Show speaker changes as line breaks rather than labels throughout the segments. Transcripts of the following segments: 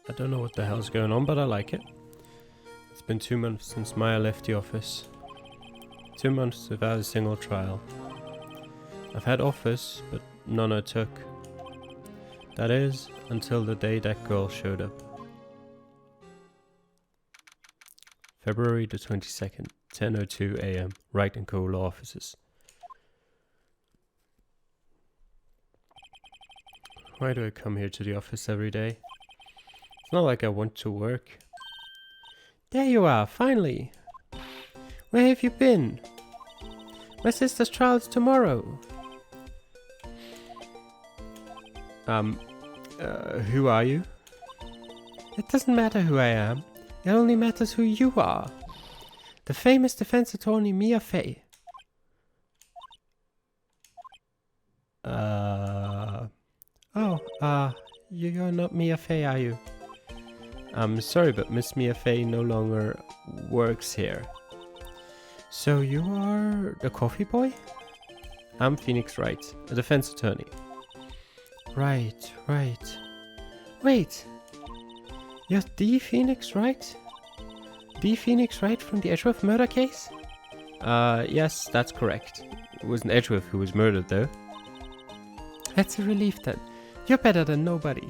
I don't know what the hell's going on, but I like it. It's been 2 months since Maya left the office. 2 months without a single trial. I've had offers, but none I took. That is, until the day that girl showed up. February the 22nd, 10:02 AM, Wright & Co. Law Offices. Why do I come here to the office every day? It's not like I want to work. There you are, finally! Where have you been? My sister's trial is tomorrow. Who are you? It doesn't matter who I am. It only matters who you are. The famous defense attorney Mia Fey. You're not Mia Fey, are you? I'm sorry, but Miss Mia Fey no longer works here. So you are the coffee boy? I'm Phoenix Wright, a defense attorney. Right. Wait! You're the Phoenix Wright? The Phoenix Wright from the Edgeworth murder case? Yes, that's correct. It wasn't Edgeworth who was murdered, though. That's a relief then. You're better than nobody.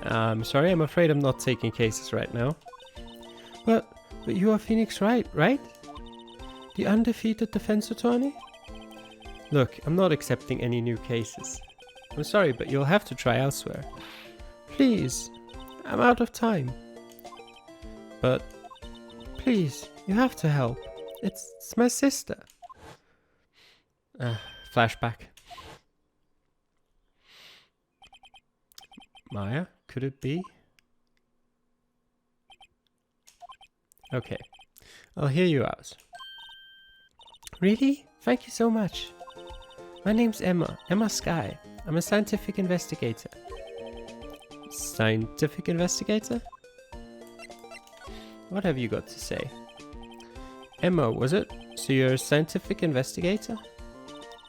I'm sorry, I'm afraid I'm not taking cases right now. But you are Phoenix Wright, right? The undefeated defense attorney? Look, I'm not accepting any new cases. I'm sorry, but you'll have to try elsewhere. Please, I'm out of time. But, please, you have to help. It's my sister. Flashback. Maya, could it be? Okay, I'll hear you out. Really? Thank you so much. My name's Emma Sky. I'm a scientific investigator. Scientific investigator? What have you got to say? Emma, was it? So you're a scientific investigator?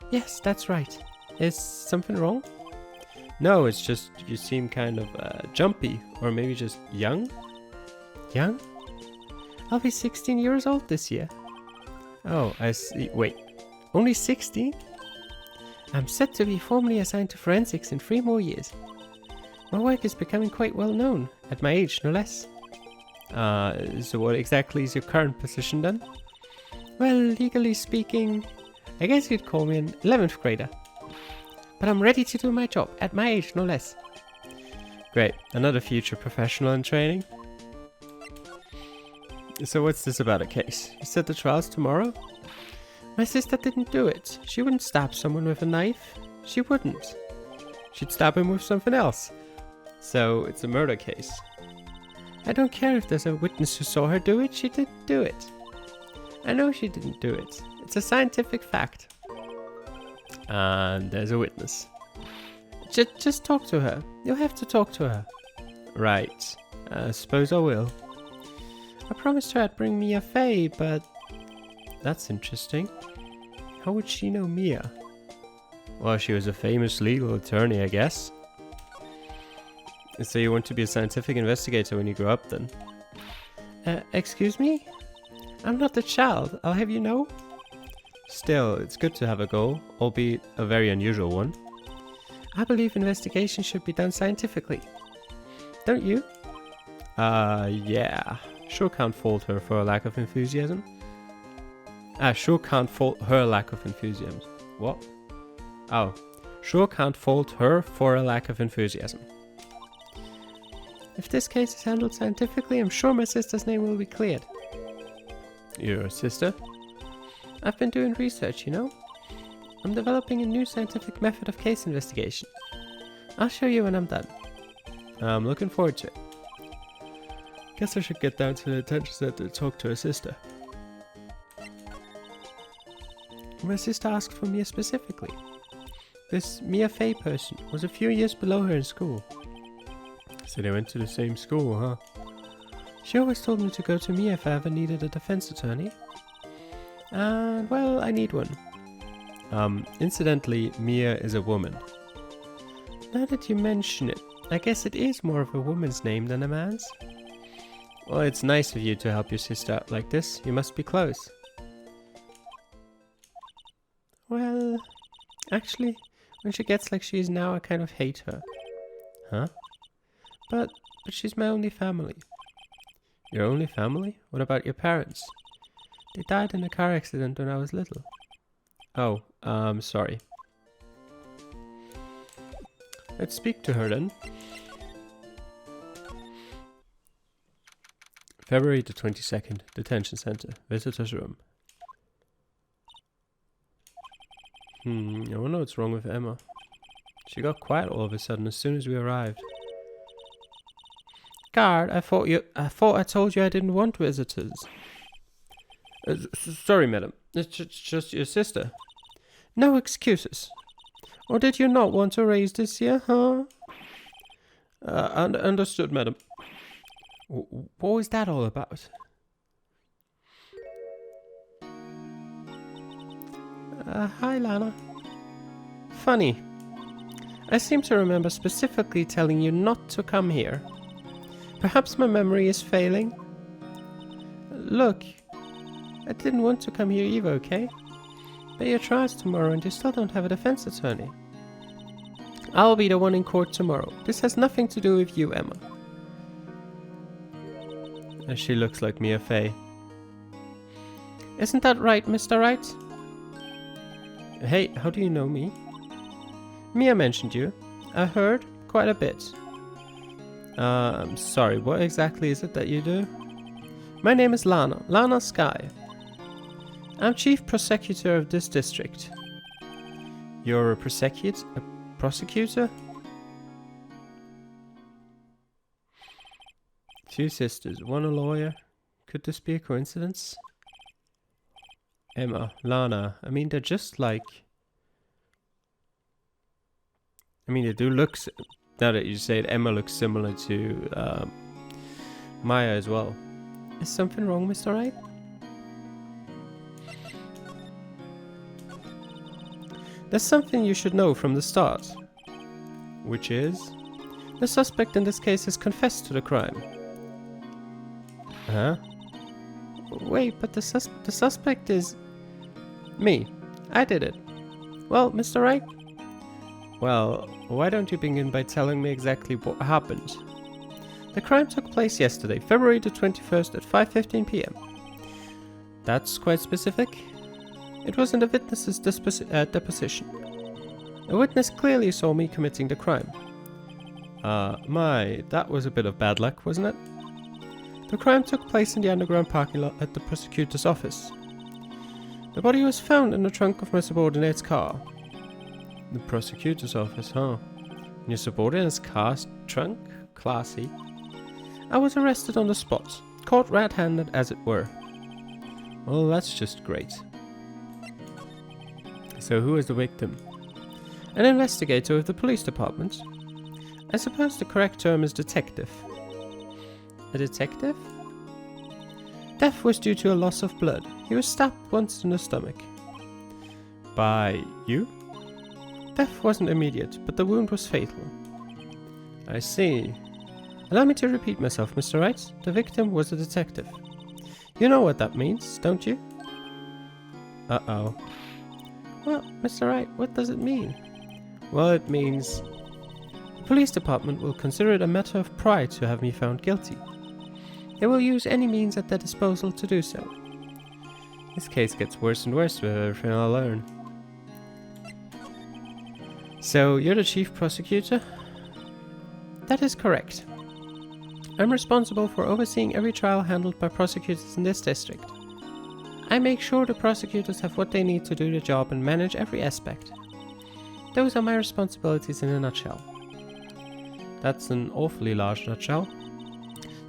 Yes, that's right. Is something wrong? No, it's just you seem kind of jumpy, or maybe just young? Young? I'll be 16 years old this year. Oh, I see. Wait, only 16? I'm set to be formally assigned to forensics in 3 more years. My work is becoming quite well known, at my age no less. So what exactly is your current position then? Well, legally speaking, I guess you'd call me an 11th grader. But I'm ready to do my job, at my age no less. Great, another future professional in training. So what's this about a case? You said the trial's tomorrow? My sister didn't do it. She wouldn't stab someone with a knife. She wouldn't. She'd stab him with something else. So it's a murder case. I don't care if there's a witness who saw her do it, she didn't do it. I know she didn't do it. It's a scientific fact. And there's a witness. Just talk to her. You'll have to talk to her. Right. I suppose I will. I promised her I'd bring Mia Fey, but... That's interesting. How would she know Mia? Well, she was a famous legal attorney, I guess. So you want to be a scientific investigator when you grow up, then? Excuse me? I'm not a child, I'll have you know. Still, it's good to have a goal, albeit a very unusual one. I believe investigation should be done scientifically. Don't you? Yeah. Sure can't fault her for a lack of enthusiasm. Sure can't fault her lack of enthusiasm. What? Oh. Sure can't fault her for a lack of enthusiasm. If this case is handled scientifically, I'm sure my sister's name will be cleared. Your sister? I've been doing research, you know? I'm developing a new scientific method of case investigation. I'll show you when I'm done. I'm looking forward to it. Guess I should get down to the detention center to talk to her sister. My sister asked for Mia specifically. This Mia Fey person was a few years below her in school. So they went to the same school, huh? She always told me to go to Mia if I ever needed a defense attorney. And, well, I need one. Incidentally, Mia is a woman. Now that you mention it, I guess it is more of a woman's name than a man's. Well, it's nice of you to help your sister out like this. You must be close. Well, actually, when she gets like she is now, I kind of hate her. Huh? But she's my only family. Your only family? What about your parents? They died in a car accident when I was little. Oh, sorry. Let's speak to her then. February the 22nd, Detention Center, Visitor's Room. I wonder what's wrong with Emma. She got quiet all of a sudden as soon as we arrived. Guard, I thought I told you I didn't want visitors. Sorry, madam. It's just your sister. No excuses. Or did you not want to raise this here, huh? Understood, madam. What was that all about? Hi, Lana. Funny. I seem to remember specifically telling you not to come here. Perhaps my memory is failing. Look, I didn't want to come here either, okay? But your trial's tomorrow and you still don't have a defense attorney. I'll be the one in court tomorrow. This has nothing to do with you, Emma. As she looks like Mia Fey. Isn't that right, Mr. Wright? Hey, how do you know me? Mia mentioned you. I heard quite a bit. I'm sorry, what exactly is it that you do? My name is Lana Sky. I'm chief prosecutor of this district. You're a prosecutor? Two sisters, one a lawyer. Could this be a coincidence? Emma, Lana, I mean, they're just like... I mean, they do look... Now that you say it, Emma looks similar to Maya as well. Is something wrong, Mr. Wright? There's something you should know from the start. Which is? The suspect in this case has confessed to the crime. Huh? Wait, but the suspect is... me. I did it. Well, Mr. Wright? Well, why don't you begin by telling me exactly what happened? The crime took place yesterday, February the 21st at 5:15 p.m. That's quite specific. It was in the witness's deposition. A witness clearly saw me committing the crime. That was a bit of bad luck, wasn't it? The crime took place in the underground parking lot at the prosecutor's office. The body was found in the trunk of my subordinate's car. The prosecutor's office, huh? In your subordinate's car's trunk? Classy. I was arrested on the spot, caught red-handed as it were. Well, that's just great. So who is the victim? An investigator of the police department. I suppose the correct term is detective. A detective? Death was due to a loss of blood. He was stabbed once in the stomach. By you? Death wasn't immediate, but the wound was fatal. I see. Allow me to repeat myself, Mr. Wright. The victim was a detective. You know what that means, don't you? Uh-oh. Well, Mr. Wright, what does it mean? Well, it means... the police department will consider it a matter of pride to have me found guilty. They will use any means at their disposal to do so. This case gets worse and worse with everything I learn. So, you're the chief prosecutor? That is correct. I'm responsible for overseeing every trial handled by prosecutors in this district. I make sure the prosecutors have what they need to do their job and manage every aspect. Those are my responsibilities in a nutshell. That's an awfully large nutshell.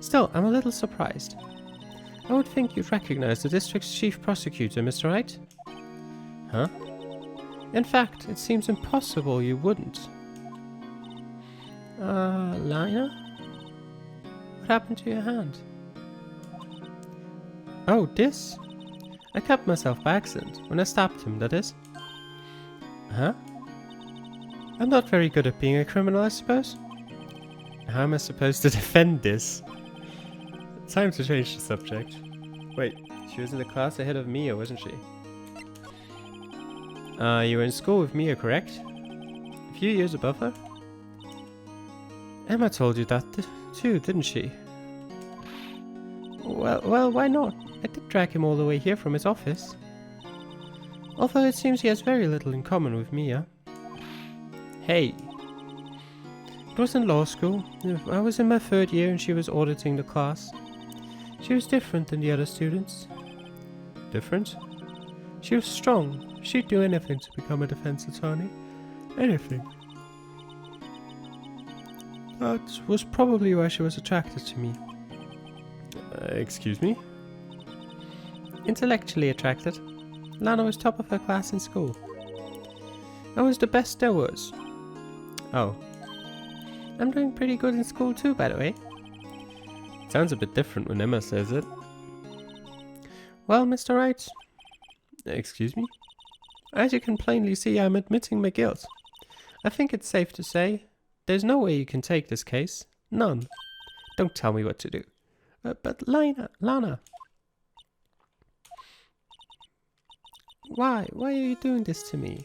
Still, I'm a little surprised. I would think you'd recognize the district's chief prosecutor, Mr. Wright. Huh? In fact, it seems impossible you wouldn't. Lina? What happened to your hand? Oh, this? I cut myself by accident, when I stabbed him, that is. Huh? I'm not very good at being a criminal, I suppose. How am I supposed to defend this? Time to change the subject. Wait, she was in the class ahead of Mia, wasn't she? You were in school with Mia, correct? A few years above her? Emma told you that too, didn't she? Well, why not? I did drag him all the way here from his office. Although it seems he has very little in common with Mia. Hey. It was in law school. I was in my 3rd year and she was auditing the class. She was different than the other students. Different? She was strong. She'd do anything to become a defense attorney. Anything. That was probably why she was attracted to me. Excuse me? Intellectually attracted. Lana was top of her class in school. I was the best there was. Oh. I'm doing pretty good in school too, by the way. Sounds a bit different when Emma says it. Well, Mr. Wright. Excuse me? As you can plainly see, I'm admitting my guilt. I think it's safe to say, there's no way you can take this case. None. Don't tell me what to do. But Lana. Why? Why are you doing this to me?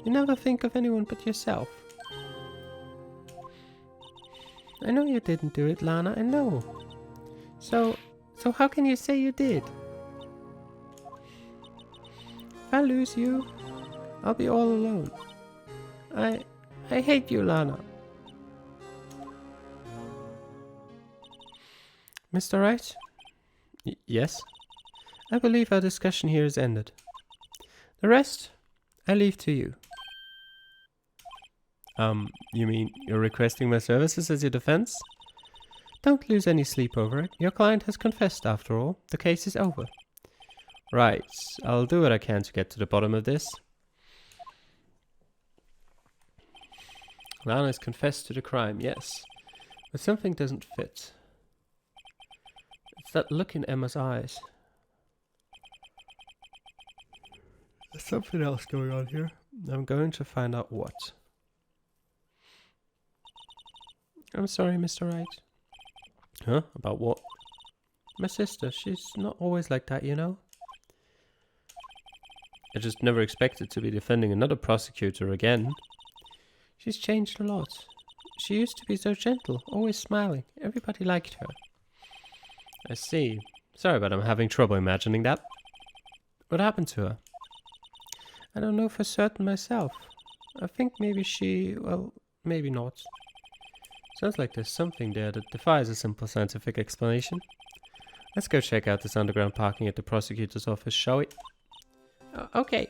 You never think of anyone but yourself. I know you didn't do it, Lana, I know. So how can you say you did? If I lose you, I'll be all alone. I hate you, Lana. Mr. Wright? Yes? I believe our discussion here is ended. The rest, I leave to you. You mean you're requesting my services as your defense? Don't lose any sleep over it. Your client has confessed after all. The case is over. Right. I'll do what I can to get to the bottom of this. Lana has confessed to the crime, yes. But something doesn't fit. It's that look in Emma's eyes. There's something else going on here. I'm going to find out what. I'm sorry, Mr. Wright. Huh? About what? My sister, she's not always like that, you know? I just never expected to be defending another prosecutor again. She's changed a lot. She used to be so gentle, always smiling. Everybody liked her. I see. Sorry, but I'm having trouble imagining that. What happened to her? I don't know for certain myself. I think maybe well, maybe not. Sounds like there's something there that defies a simple scientific explanation. Let's go check out this underground parking at the prosecutor's office, shall we? Okay.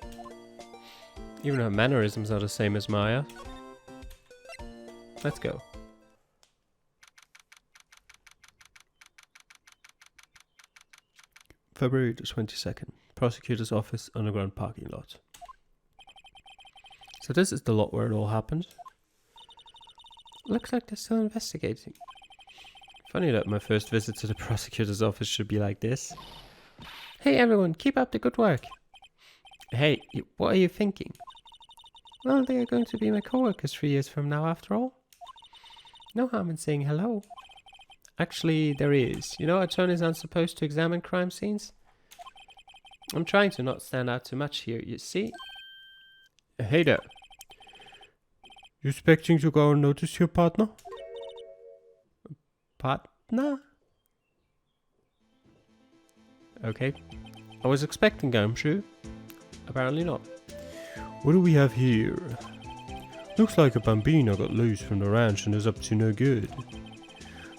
Even her mannerisms are the same as Maya. Let's go. February the 22nd. Prosecutor's office, underground parking lot. So this is the lot where it all happened. Looks like they're still investigating. Funny that my first visit to the prosecutor's office should be like this. Hey everyone, keep up the good work. Hey, what are you thinking? Well, they are going to be my co-workers 3 years from now after all. No harm in saying hello. Actually, there is. You know, attorneys aren't supposed to examine crime scenes. I'm trying to not stand out too much here, you see? Hey there. You expecting to go on notice your partner? Partner? Okay. I was expecting Gumshoe. Apparently not. What do we have here? Looks like a bambino got loose from the ranch and is up to no good.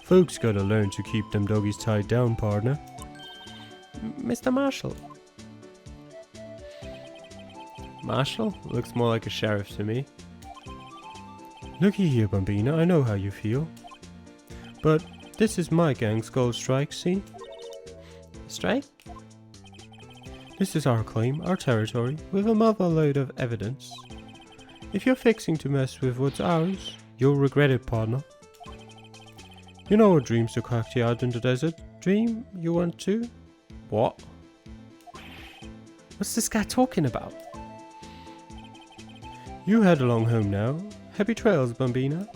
Folks gotta learn to keep them doggies tied down, partner. Mr. Marshall. Marshall? Looks more like a sheriff to me. Looky here, Bambina, I know how you feel. But this is my gang's gold strike, see? Strike? This is our claim, our territory, with a motherload of evidence. If you're fixing to mess with what's ours, you'll regret it, partner. You know what dreams to crack out in the desert? Dream you want to? What? What's this guy talking about? You head along home now. Happy trails, Bambina.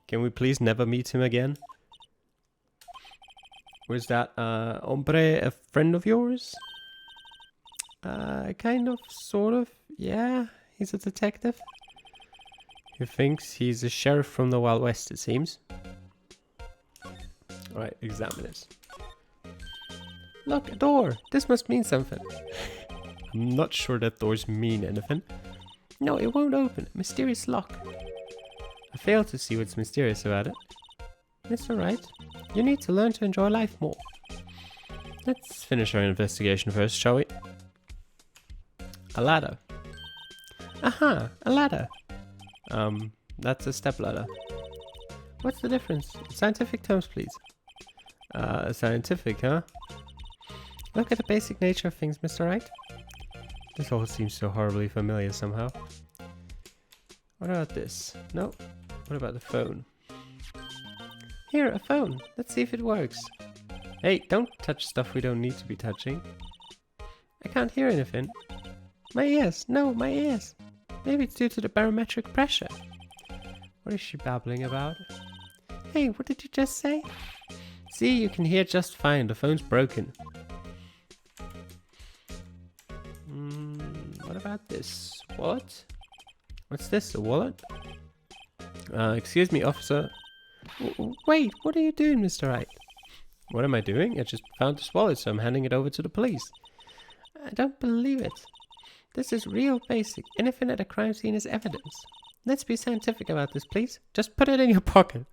Can we please never meet him again? Was that hombre a friend of yours? Kind of, sort of, yeah. He's a detective. He thinks he's a sheriff from the Wild West, it seems. Alright, examine it. Look, a door! This must mean something. I'm not sure that doors mean anything. No, it won't open. Mysterious lock. I fail to see what's mysterious about it. Mr. Wright, you need to learn to enjoy life more. Let's finish our investigation first, shall we? A ladder. Aha, a ladder. That's a step ladder. What's the difference? Scientific terms, please. Scientific, huh? Look at the basic nature of things, Mr. Wright. This all seems so horribly familiar somehow. What about this? No. What about the phone? Here, a phone. Let's see if it works. Hey, don't touch stuff we don't need to be touching. I can't hear anything. My ears. No, my ears. Maybe it's due to the barometric pressure. What is she babbling about? Hey, what did you just say? See, you can hear just fine. The phone's broken. What about this? Wallet? What's this? A wallet? Excuse me, officer. Wait, what are you doing, Mr. Wright? What am I doing? I just found this wallet, so I'm handing it over to the police. I don't believe it. This is real basic. Anything at a crime scene is evidence. Let's be scientific about this, please. Just put it in your pocket.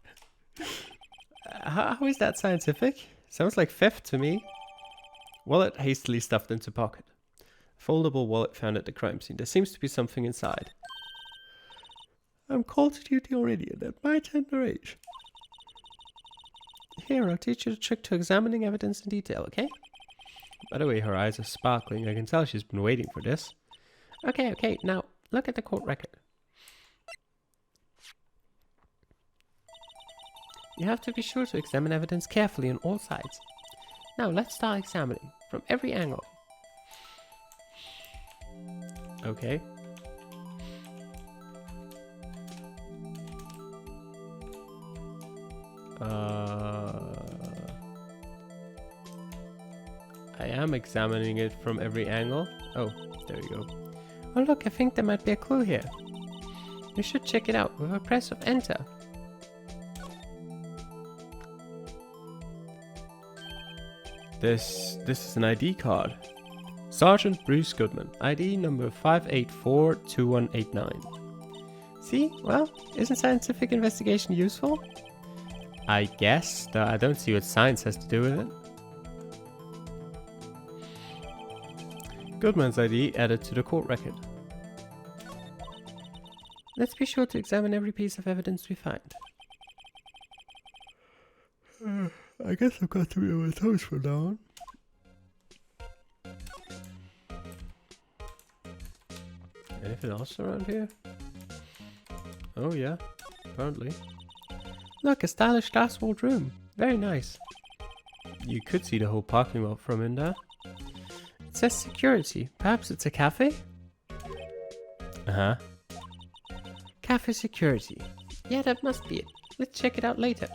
How is that scientific? Sounds like theft to me. Wallet hastily stuffed into pocket. Foldable wallet found at the crime scene. There seems to be something inside. I'm called to duty already and at my tender age. Here, I'll teach you the trick to examining evidence in detail, okay? By the way, her eyes are sparkling. I can tell she's been waiting for this. Okay, now look at the court record. You have to be sure to examine evidence carefully on all sides. Now let's start examining from every angle. Okay. I am examining it from every angle. Oh, there we go. Oh look, I think there might be a clue here. We should check it out with a press of enter. This is an ID card. Sergeant Bruce Goodman, ID number 5842189. See? Well, isn't scientific investigation useful? I guess, though I don't see what science has to do with it. Goodman's ID added to the court record. Let's be sure to examine every piece of evidence we find. I guess I've got to be on my toes from now on. Anything else around here? Oh yeah, apparently. Look, a stylish glass-walled room. Very nice. You could see the whole parking lot from in there. It says security. Perhaps it's a cafe? Uh-huh. Cafe security. Yeah, that must be it. Let's check it out later.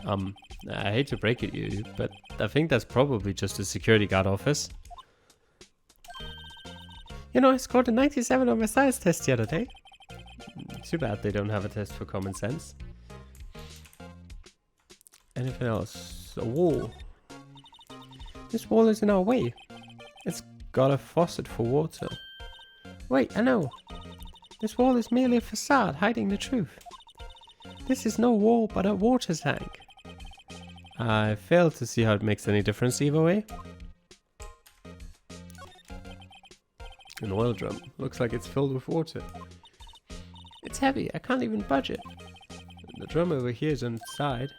I hate to break it to you, but I think that's probably just a security guard office. You know, I scored a 97 on my science test the other day. Too bad they don't have a test for common sense. Anything else? A wall. This wall is in our way. It's got a faucet for water. Wait, I know. This wall is merely a facade hiding the truth. This is no wall but a water tank. I fail to see how it makes any difference either way. An oil drum. Looks like it's filled with water. It's heavy. I can't even budge it. The drum over here is on its side.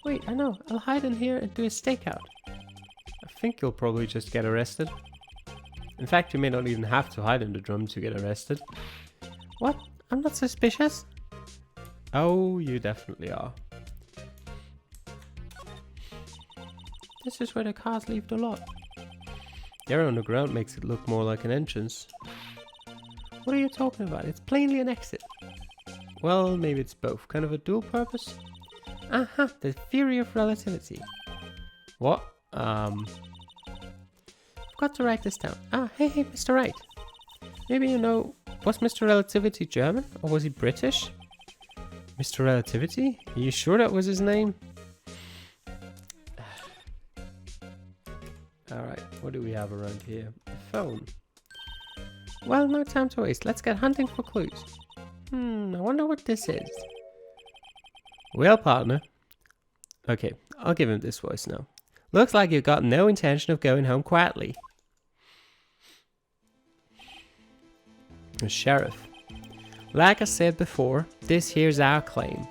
Wait, I know. I'll hide in here and do a stakeout. I think you'll probably just get arrested. In fact, you may not even have to hide in the drum to get arrested. What? I'm not suspicious. Oh, you definitely are. This is where the cars leave the lot. The arrow on the ground makes it look more like an entrance. What are you talking about? It's plainly an exit. Well, maybe it's both. Kind of a dual purpose. Aha, the theory of relativity. What? Forgot to write this down. Ah, hey, Mr. Wright. Maybe you know, was Mr. Relativity German or was he British? Mr. Relativity? Are you sure that was his name? Alright, what do we have around here? A phone. Well, no time to waste. Let's get hunting for clues. I wonder what this is. Well, partner. Okay, I'll give him this voice now. Looks like you've got no intention of going home quietly. The sheriff. Like I said before, this here's our claim.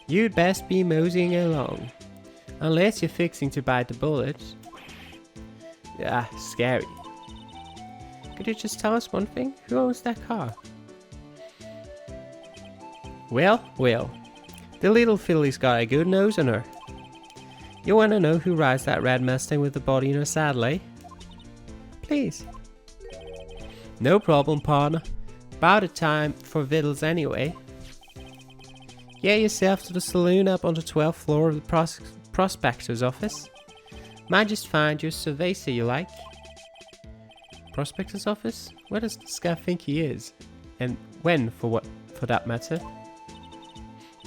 You'd best be moseying along. Unless you're fixing to bite the bullet. Yeah, scary. Could you just tell us one thing? Who owns that car? Well. The little filly's got a good nose on her. You want to know who rides that red Mustang with the body in her saddle, eh? Please. No problem, partner. About a time for victuals anyway. Get yourself to the saloon up on the 12th floor of the prospector's office. Might just find you a cerveza you like. Prospector's office? Where does this guy think he is? And when, for that matter?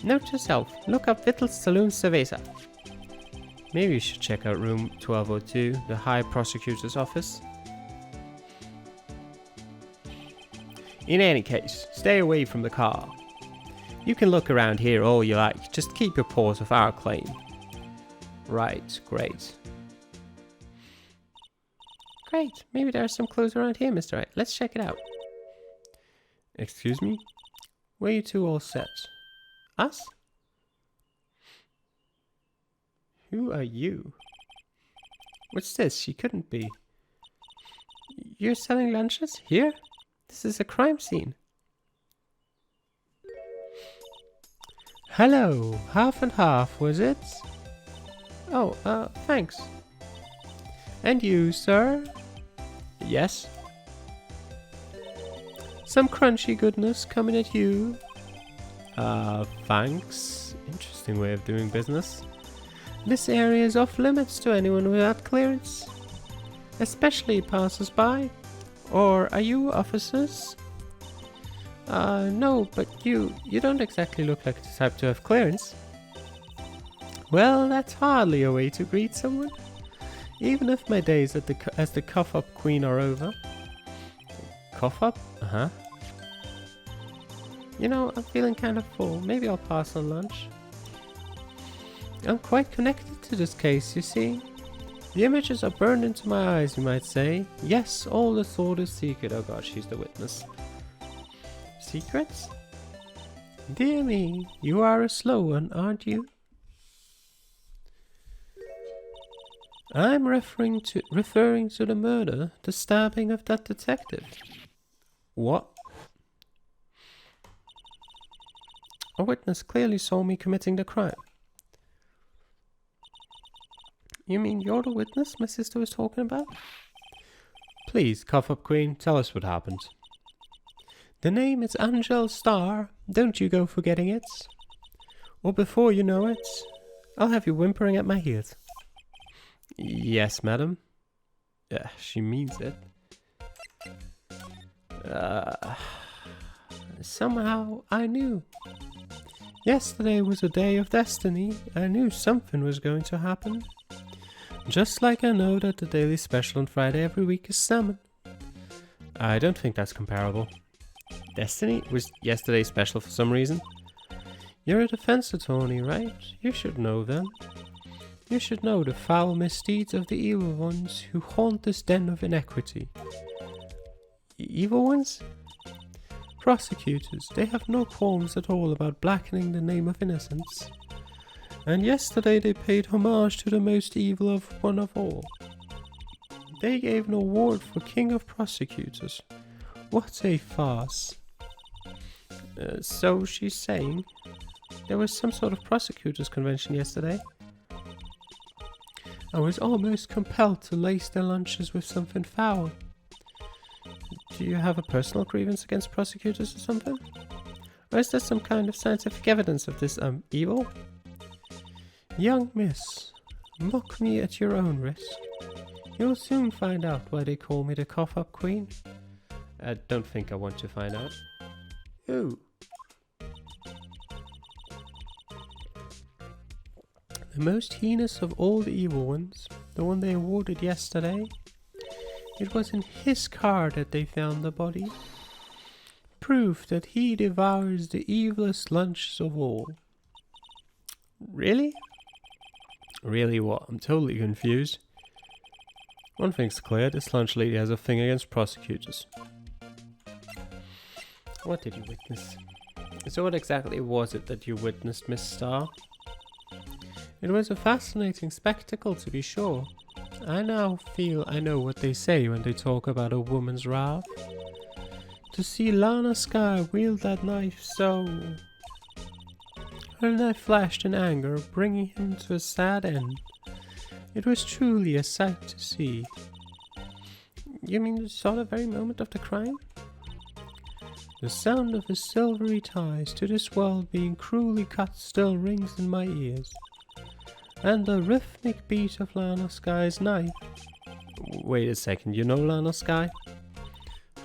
Note to self, look up Vittles Saloon Cerveza. Maybe you should check out room 1202, the High Prosecutor's office. In any case, stay away from the car. You can look around here all you like, just keep your paws off our claim. Right, great. Great, maybe there are some clues around here, Mr. Wright. Let's check it out. Excuse me? Were you two all set? Us? Who are you? What's this? She couldn't be. You're selling lunches? Here? This is a crime scene. Hello, half and half, was it? Oh, thanks. And you, sir? Yes. Some crunchy goodness coming at you. Thanks. Interesting way of doing business. This area is off limits to anyone without clearance, especially passers-by. Or are you officers? No, but you don't exactly look like the type to have clearance. Well, that's hardly a way to greet someone. Even if my days as the cough-up queen are over. Cough-up? Uh-huh. You know, I'm feeling kind of full. Maybe I'll pass on lunch. I'm quite connected to this case, you see. The images are burned into my eyes, you might say. Yes, all the thought is secret. Oh god, she's the witness. Secrets? Dear me, you are a slow one, aren't you? I'm referring to the murder, the stabbing of that detective. What? A witness clearly saw me committing the crime. You mean you're the witness my sister was talking about? Please, cough-up queen, tell us what happened. The name is Angel Starr. Don't you go forgetting it. Or before you know it, I'll have you whimpering at my heels. Yes, madam. She means it. Somehow I knew. Yesterday was a day of destiny. I knew something was going to happen. Just like I know that the daily special on Friday every week is salmon. I don't think that's comparable. Destiny? Was yesterday special for some reason? You're a defense attorney, right? You should know them. You should know the foul misdeeds of the evil ones who haunt this den of inequity. Evil ones? Prosecutors, they have no qualms at all about blackening the name of innocence. And yesterday they paid homage to the most evil of one of all. They gave an award for King of Prosecutors. What a farce. So she's saying there was some sort of prosecutors convention yesterday. I was almost compelled to lace their lunches with something foul. Do you have a personal grievance against prosecutors or something? Or is there some kind of scientific evidence of this, evil? Young miss, mock me at your own risk. You'll soon find out why they call me the cough-up queen. I don't think I want to find out. Ooh. The most heinous of all the evil ones, the one they awarded yesterday. It was in his car that they found the body. Proof that he devours the evilest lunches of all. Really? Really what? I'm totally confused. One thing's clear, this lunch lady has a thing against prosecutors. What did you witness? So what exactly was it that you witnessed, Miss Starr? It was a fascinating spectacle, to be sure. I now feel I know what they say when they talk about a woman's wrath. To see Lana Skye wield that knife so... Her knife flashed in anger, bringing him to a sad end. It was truly a sight to see. You mean you saw the very moment of the crime? The sound of his silvery ties to this world being cruelly cut still rings in my ears. And the rhythmic beat of Lana Skye's knife. Wait a second, you know Lana Skye?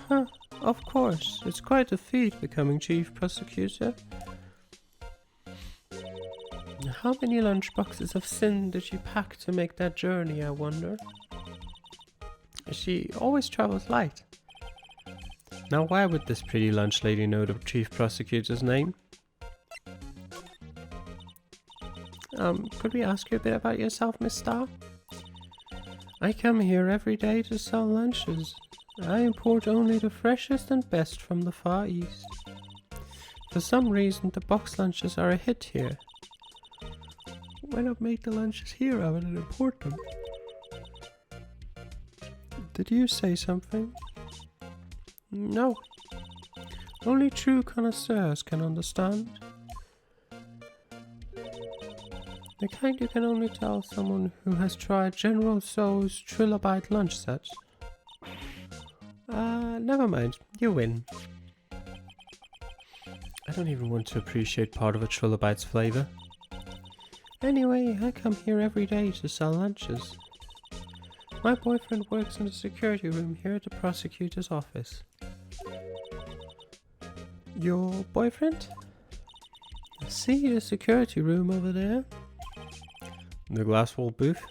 Huh, of course, it's quite a feat becoming chief prosecutor. How many lunchboxes of sin did she pack to make that journey, I wonder? She always travels light. Now why would this pretty lunch lady know the chief prosecutor's name? Could we ask you a bit about yourself, Miss Starr? I come here every day to sell lunches. I import only the freshest and best from the Far East. For some reason, the box lunches are a hit here. Why not make the lunches here rather than import them? Did you say something? No. Only true connoisseurs can understand. The kind you can only tell someone who has tried General Tso's Trilobite lunch set. Never mind. You win. I don't even want to appreciate part of a Trilobite's flavor. Anyway, I come here every day to sell lunches. My boyfriend works in the security room here at the prosecutor's office. Your boyfriend? See the security room over there? The glass wall booth?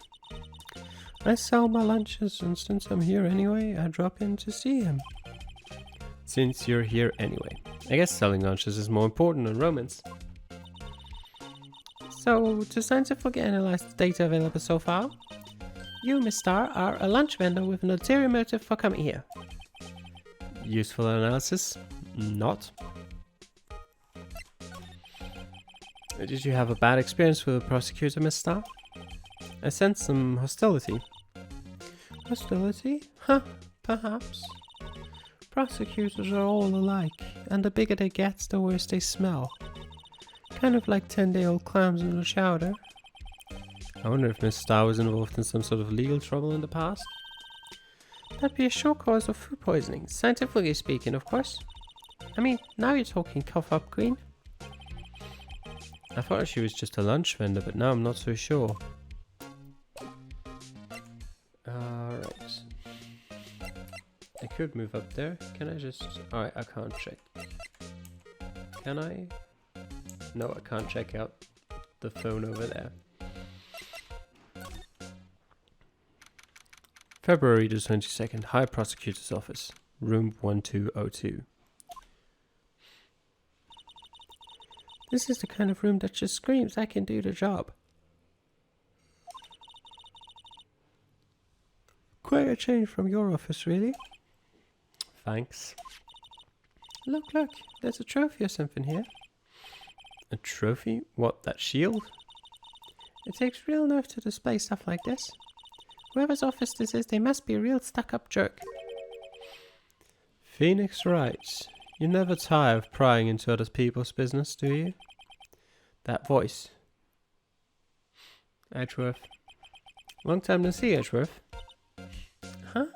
I sell my lunches, and since I'm here anyway, I drop in to see him. Since you're here anyway. I guess selling lunches is more important than romance. So, to scientifically analyze the data available so far, you, Miss Starr, are a lunch vendor with an ulterior motive for coming here. Useful analysis? Not. Did you have a bad experience with the prosecutor, Miss Starr? I sense some hostility. Hostility? Huh, perhaps. Prosecutors are all alike, and the bigger they get, the worse they smell. Kind of like 10-day-old clams in the chowder. I wonder if Miss Starr was involved in some sort of legal trouble in the past. That'd be a sure cause of food poisoning, scientifically speaking, of course. I mean, now you're talking cough-up queen. I thought she was just a lunch vendor, but now I'm not so sure. Alright. I could move up there. Can I just... Alright, I can't check. Can I? No, I can't check out the phone over there. February the 22nd, High Prosecutor's Office, room 1202. This is the kind of room that just screams, I can do the job. Quite a change from your office, really. Thanks. Look, there's a trophy or something here. A trophy? What, that shield? It takes real nerve to display stuff like this. Whoever's office this is, they must be a real stuck-up jerk. Phoenix Wright. You never tire of prying into other people's business, do you? That voice. Edgeworth. Long time no see, Edgeworth. Huh?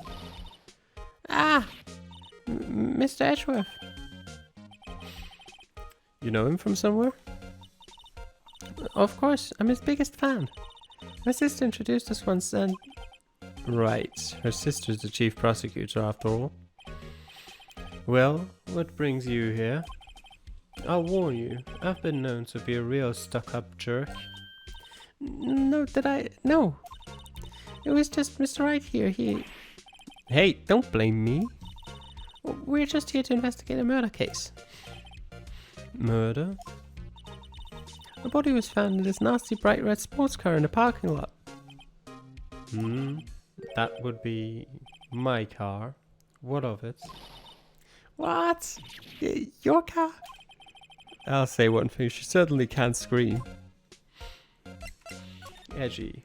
Ah! Mr. Edgeworth. You know him from somewhere? Of course, I'm his biggest fan. My sister introduced us once and... Right, her sister's the chief prosecutor after all. Well, what brings you here? I'll warn you, I've been known to be a real stuck-up jerk. No, No! It was just Mr. Wright here, Hey, don't blame me. We're just here to investigate a murder case. Murder? A body was found in this nasty bright red sports car in the parking lot. That would be my car. What of it? What? Your car? I'll say one thing, she certainly can't scream. Edgy.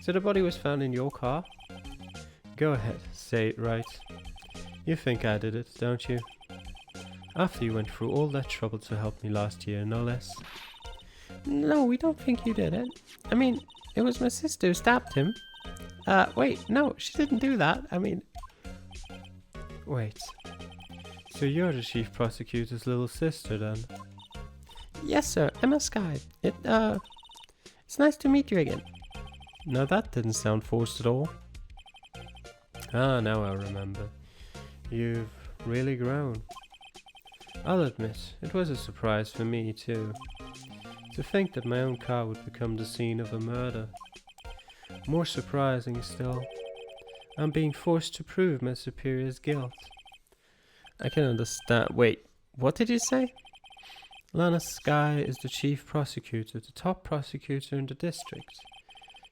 So the body was found in your car? Go ahead, say it right. You think I did it, don't you? After you went through all that trouble to help me last year, no less. No, we don't think you did it. I mean, it was my sister who stabbed him. Wait, no, she didn't do that. Wait. So you're the chief prosecutor's little sister then? Yes, sir, Emma Sky. It's nice to meet you again. No, that didn't sound forced at all. Ah, now I remember. You've really grown. I'll admit, it was a surprise for me too. To think that my own car would become the scene of a murder. More surprising still, I'm being forced to prove my superior's guilt. I can understand. Wait, what did you say? Lana Sky is the chief prosecutor, the top prosecutor in the district.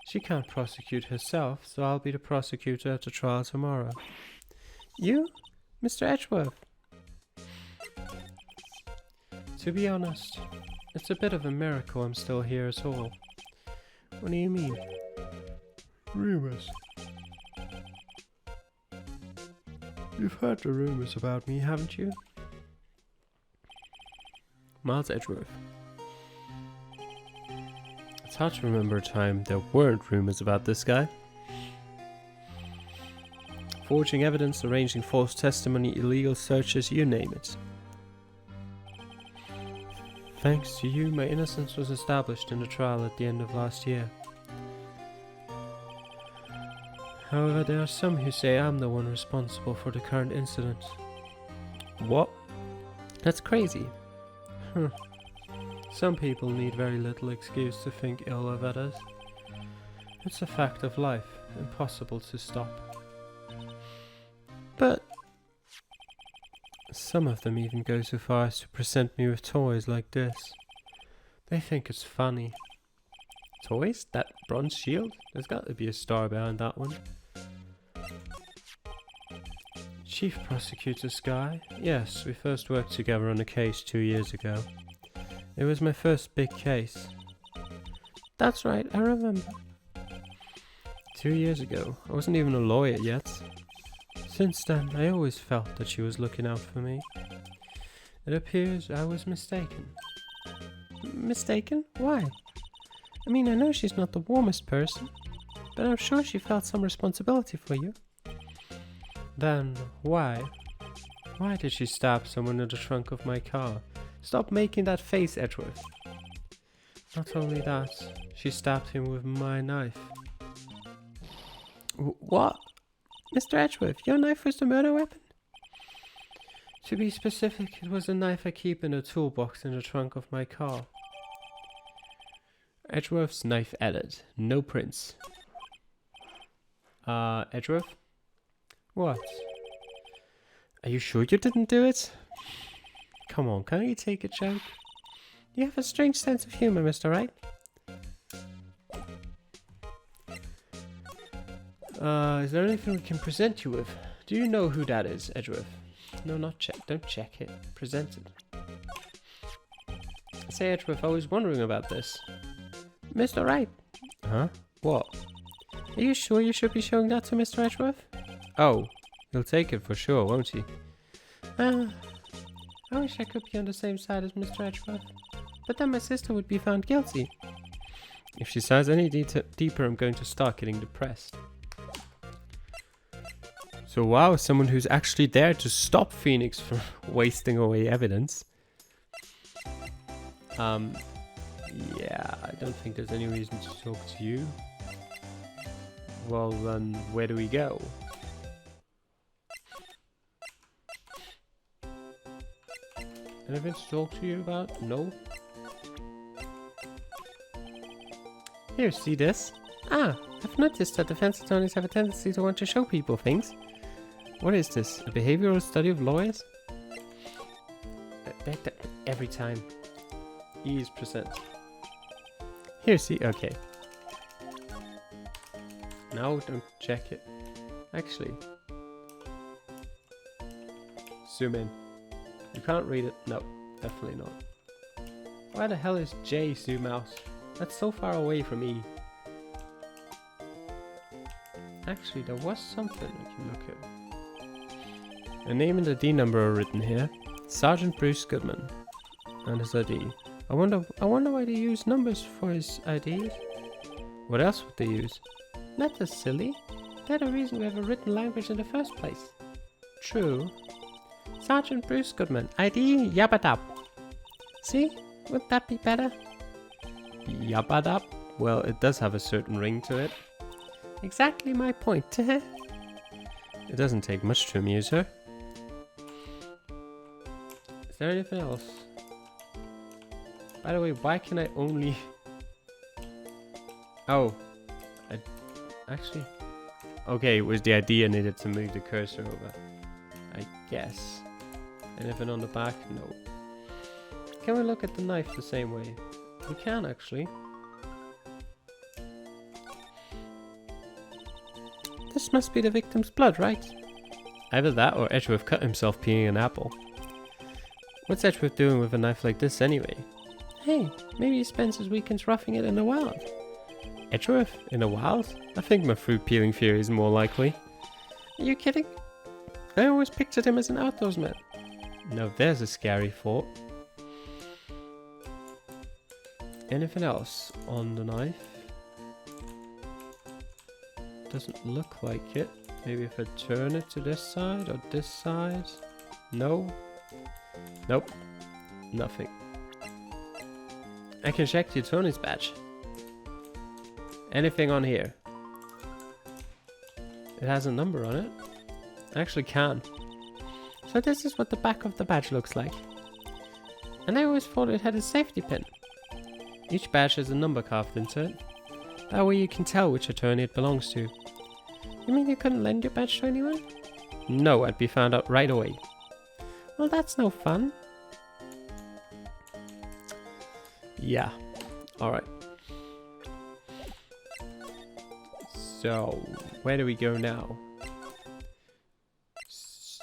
She can't prosecute herself, so I'll be the prosecutor at the trial tomorrow. You? Mr. Edgeworth? To be honest, it's a bit of a miracle I'm still here at all. What do you mean? Rumors. You've heard the rumors about me, haven't you? Miles Edgeworth. It's hard to remember a time there weren't rumors about this guy. Forging evidence, arranging false testimony, illegal searches, you name it. Thanks to you, my innocence was established in the trial at the end of last year. However, there are some who say I'm the one responsible for the current incident. What? That's crazy. Some people need very little excuse to think ill of others. It's a fact of life, impossible to stop. But some of them even go so far as to present me with toys like this. They think it's funny. Toys? That bronze shield? There's got to be a star behind that one. Chief Prosecutor Sky? Yes, we first worked together on a case 2 years ago. It was my first big case. That's right, I remember. 2 years ago. I wasn't even a lawyer yet. Since then, I always felt that she was looking out for me. It appears I was mistaken. Mistaken? Why? I mean, I know she's not the warmest person, but I'm sure she felt some responsibility for you. Then, why? Why did she stab someone in the trunk of my car? Stop making that face, Edgeworth. Not only that, she stabbed him with my knife. What? Mr. Edgeworth, your knife was the murder weapon? To be specific, it was a knife I keep in a toolbox in the trunk of my car. Edgeworth's knife added. No prints. Edgeworth? What? Are you sure you didn't do it? Come on, can't you take a joke? You have a strange sense of humor, Mr. Wright. Is there anything we can present you with? Do you know who that is, Edgeworth? No, not check. Don't check it. Present it. Say, Edgeworth, I was wondering about this. Mr. Wright. Huh? What? Are you sure you should be showing that to Mr. Edgeworth? Oh, he'll take it for sure, won't he? I wish I could be on the same side as Mr. Edgeworth. But then my sister would be found guilty. If she says any deeper, I'm going to start getting depressed. So wow, someone who's actually there to stop Phoenix from wasting away evidence. Yeah, I don't think there's any reason to talk to you. Well, then, where do we go? Anything to talk to you about? No? Here, see this? Ah, I've noticed that defense attorneys have a tendency to want to show people things. What is this? A behavioral study of lawyers? Every time. Ease present. Here, see? Okay. No, don't check it. Actually. Zoom in. You can't read it. No, definitely not. Why the hell is J zoom out? That's so far away from E. Actually, there was something I can look at. A name and a D number are written here. Sergeant Bruce Goodman. And his ID. I wonder why they use numbers for his IDs. What else would they use? Letters, silly. They're the reason we have a written language in the first place. True. Sergeant Bruce Goodman. ID Yabadab. See? Would that be better? Yabadab? Well, it does have a certain ring to it. Exactly my point. It doesn't take much to amuse her. Is there anything else? By the way, why can I only... Oh. Actually... Okay, it was the idea I needed to move the cursor over. I guess. Anything on the back? No. Can we look at the knife the same way? We can, actually. This must be the victim's blood, right? Either that or Edgeworth cut himself peeling an apple. What's Edgeworth doing with a knife like this anyway? Hey, maybe he spends his weekends roughing it in the wild. Edgeworth? In the wild? I think my fruit peeling theory is more likely. Are you kidding? I always pictured him as an outdoorsman. Now there's a scary thought. Anything else on the knife? Doesn't look like it. Maybe if I turn it to this side or this side? No? Nope. Nothing. I can check the attorney's badge. Anything on here? It has a number on it. I actually can. So this is what the back of the badge looks like. And I always thought it had a safety pin. Each badge has a number carved into it. That way you can tell which attorney it belongs to. You mean you couldn't lend your badge to anyone? No, I'd be found out right away. Well, that's no fun. Yeah. Alright. So, where do we go now?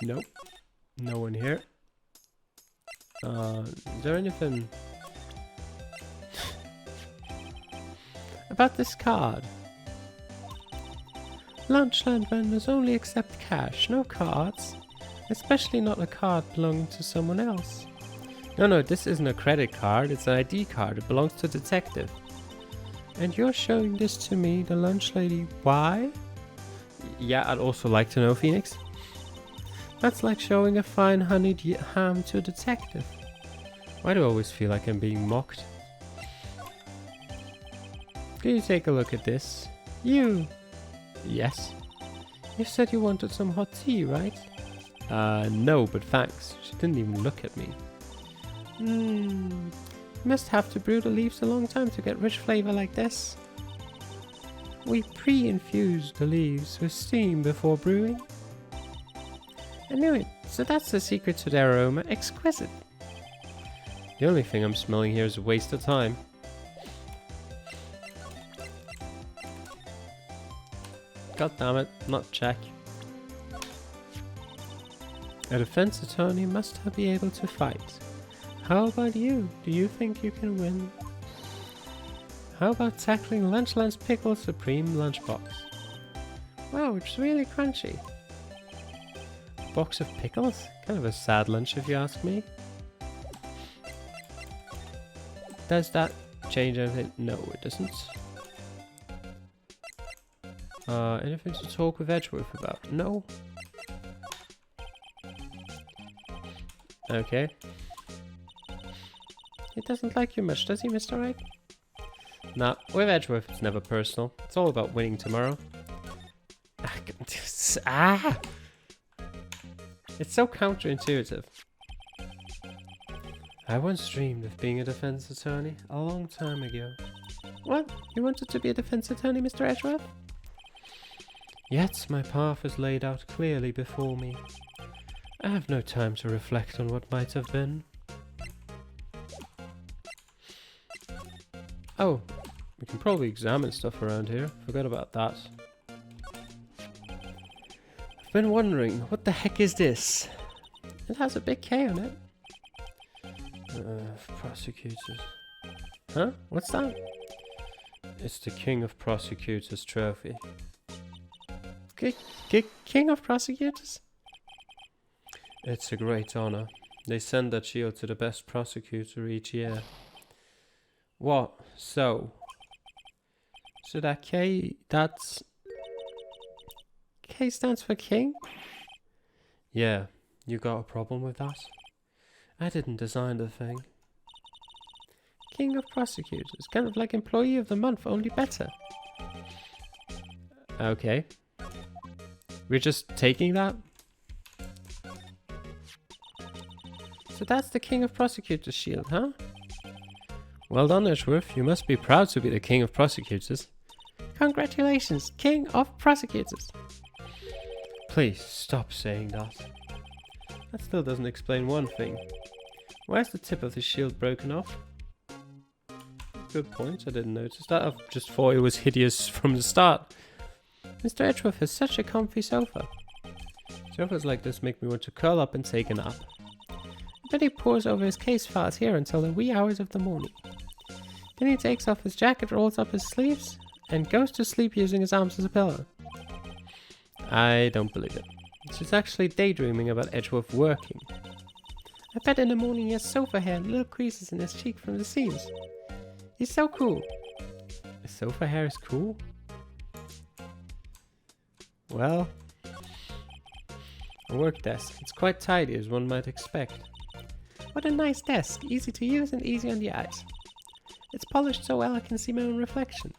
Nope. No one here. Is there anything... about this card? Lunchland vendors only accept cash, no cards. Especially not a card belonging to someone else. No, this isn't a credit card, it's an ID card. It belongs to a detective. And you're showing this to me, the lunch lady. Why? Yeah, I'd also like to know, Phoenix. That's like showing a fine honeyed ham to a detective. Why do I always feel like I'm being mocked? Can you take a look at this? You! Yes? You said you wanted some hot tea, right? No, but thanks. She didn't even look at me. You must have to brew the leaves a long time to get rich flavor like this. We pre-infuse the leaves with steam before brewing. I knew it. So that's the secret to their aroma. Exquisite. The only thing I'm smelling here is a waste of time. God damn it, not check. A defense attorney must be able to fight. How about you? Do you think you can win? How about tackling Lunchland's Pickle Supreme Lunchbox? Wow, it's really crunchy. A box of pickles? Kind of a sad lunch if you ask me. Does that change anything? No, it doesn't. Anything to talk with Edgeworth about? No. Okay. He doesn't like you much, does he, Mr. Wright? Nah, with Edgeworth it's never personal. It's all about winning tomorrow. Ah! It's so counterintuitive. I once dreamed of being a defense attorney a long time ago. What? You wanted to be a defense attorney, Mr. Edgeworth? Yet my path is laid out clearly before me. I have no time to reflect on what might have been. Oh, we can probably examine stuff around here. Forgot about that. I've been wondering, what the heck is this? It has a big K on it. Prosecutors. Huh? What's that? It's the King of Prosecutors trophy. King of Prosecutors? It's a great honor. They send that shield to the best prosecutor each year. What? So that K, that's... K stands for King? Yeah, you got a problem with that? I didn't design the thing. King of Prosecutors, kind of like Employee of the Month, only better. Okay. We're just taking that? So that's the King of Prosecutors shield, huh? Well done, Edgeworth. You must be proud to be the King of Prosecutors. Congratulations, King of Prosecutors. Please, stop saying that. That still doesn't explain one thing. Why is the tip of the shield broken off? Good point, I didn't notice that. I just thought it was hideous from the start. Mr. Edgeworth has such a comfy sofa. Sofas like this make me want to curl up and take a nap. I bet he pores over his case files here until the wee hours of the morning. Then he takes off his jacket, rolls up his sleeves, and goes to sleep using his arms as a pillow. I don't believe it. She's actually daydreaming about Edgeworth working. I bet in the morning he has sofa hair and little creases in his cheek from the seams. He's so cool. His sofa hair is cool? Well, a work desk. It's quite tidy as one might expect. What a nice desk, easy to use and easy on the eyes. It's polished so well I can see my own reflection.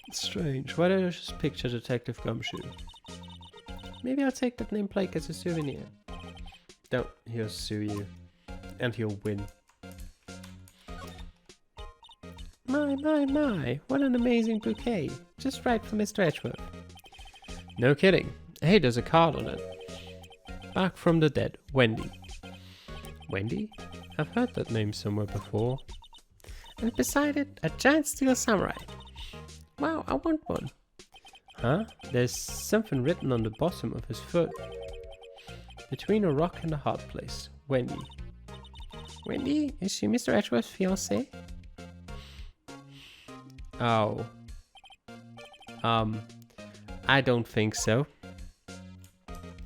It's strange, why don't I just picture Detective Gumshoe? Maybe I'll take that nameplate as a souvenir. Don't, he'll sue you. And he'll win. My, what an amazing bouquet. Just right for Mr. Edgeworth. No kidding. Hey, there's a card on it. Back from the dead, Wendy. Wendy? I've heard that name somewhere before. And beside it, a giant steel samurai. Wow, I want one. Huh? There's something written on the bottom of his foot. Between a rock and a hard place, Wendy. Wendy? Is she Mr. Edgeworth's fiancée? Oh. I don't think so.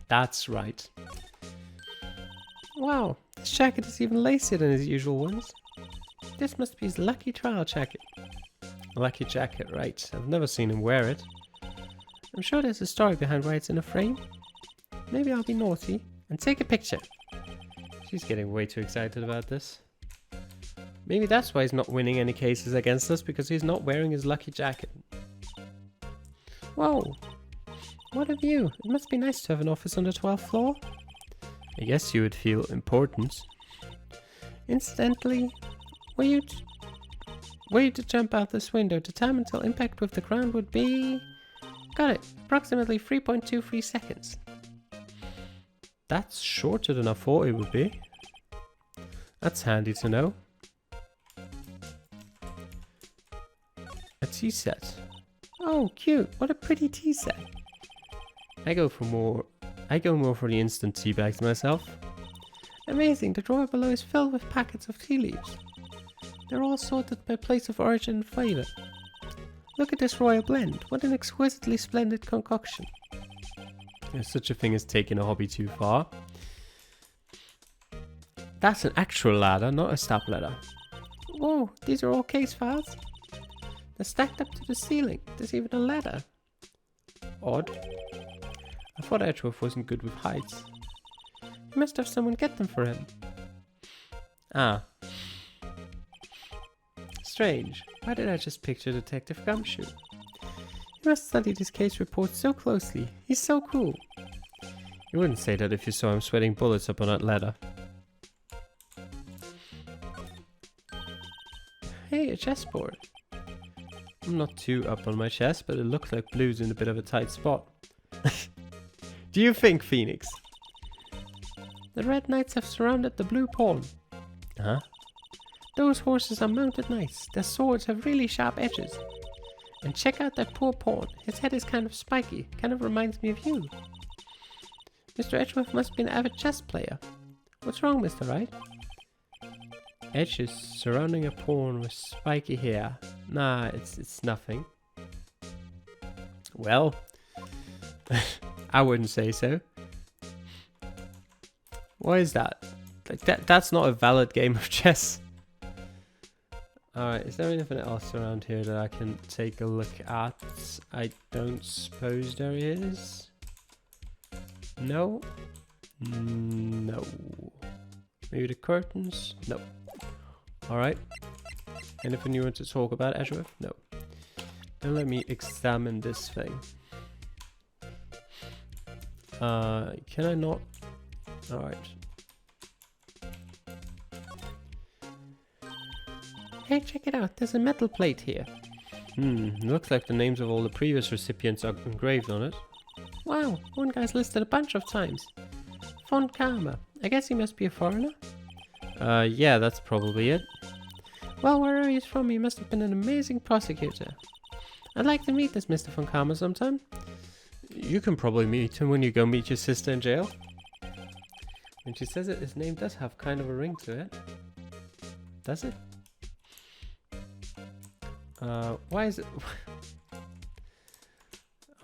That's right. Wow, this jacket is even lacier than his usual ones. This must be his lucky trial jacket. Lucky jacket, right. I've never seen him wear it. I'm sure there's a story behind why it's in a frame. Maybe I'll be naughty and take a picture. She's getting way too excited about this. Maybe that's why he's not winning any cases against us, because he's not wearing his lucky jacket. Whoa! What a view! It must be nice to have an office on the 12th floor. I guess you would feel important. Incidentally, were you to jump out this window, the time until impact with the ground would be... Got it! Approximately 3.23 seconds. That's shorter than I thought it would be. That's handy to know. A tea set. Oh, cute! What a pretty tea set. I go more for the instant tea bags myself. Amazing! The drawer below is filled with packets of tea leaves. They're all sorted by place of origin and flavour. Look at this royal blend. What an exquisitely splendid concoction. There's such a thing as taking a hobby too far. That's an actual ladder, not a step ladder. Whoa, these are all case files? They're stacked up to the ceiling. There's even a ladder. Odd. I thought Edgeworth wasn't good with heights. He must have someone get them for him. Ah. Strange. Why did I just picture Detective Gumshoe? He must study this case report so closely. He's so cool. You wouldn't say that if you saw him sweating bullets up on that ladder. Hey, a chessboard. I'm not too up on my chess, but it looks like blue's in a bit of a tight spot. Do you think, Phoenix? The red knights have surrounded the blue pawn. Huh? Those horses are mounted nice. Their swords have really sharp edges. And check out that poor pawn. His head is kind of spiky. Kind of reminds me of you. Mr. Edgeworth must be an avid chess player. What's wrong, Mr. Wright? Edges surrounding a pawn with spiky hair. Nah, it's nothing. Well, I wouldn't say so. Why is that? Like that's not a valid game of chess. Alright, is there anything else around here that I can take a look at? I don't suppose there is. No? No. Maybe the curtains? No. Alright. Anything you want to talk about, Edgeworth? No. Then let me examine this thing. Can I not? Alright. Hey, check it out. There's a metal plate here. Looks like the names of all the previous recipients are engraved on it. Wow, one guy's listed a bunch of times. Von Karma. I guess he must be a foreigner? Yeah, that's probably it. Well, wherever he's from, he must have been an amazing prosecutor. I'd like to meet this Mr. Von Karma sometime. You can probably meet him when you go meet your sister in jail. When she says it, his name does have kind of a ring to it. Does it? Why is it...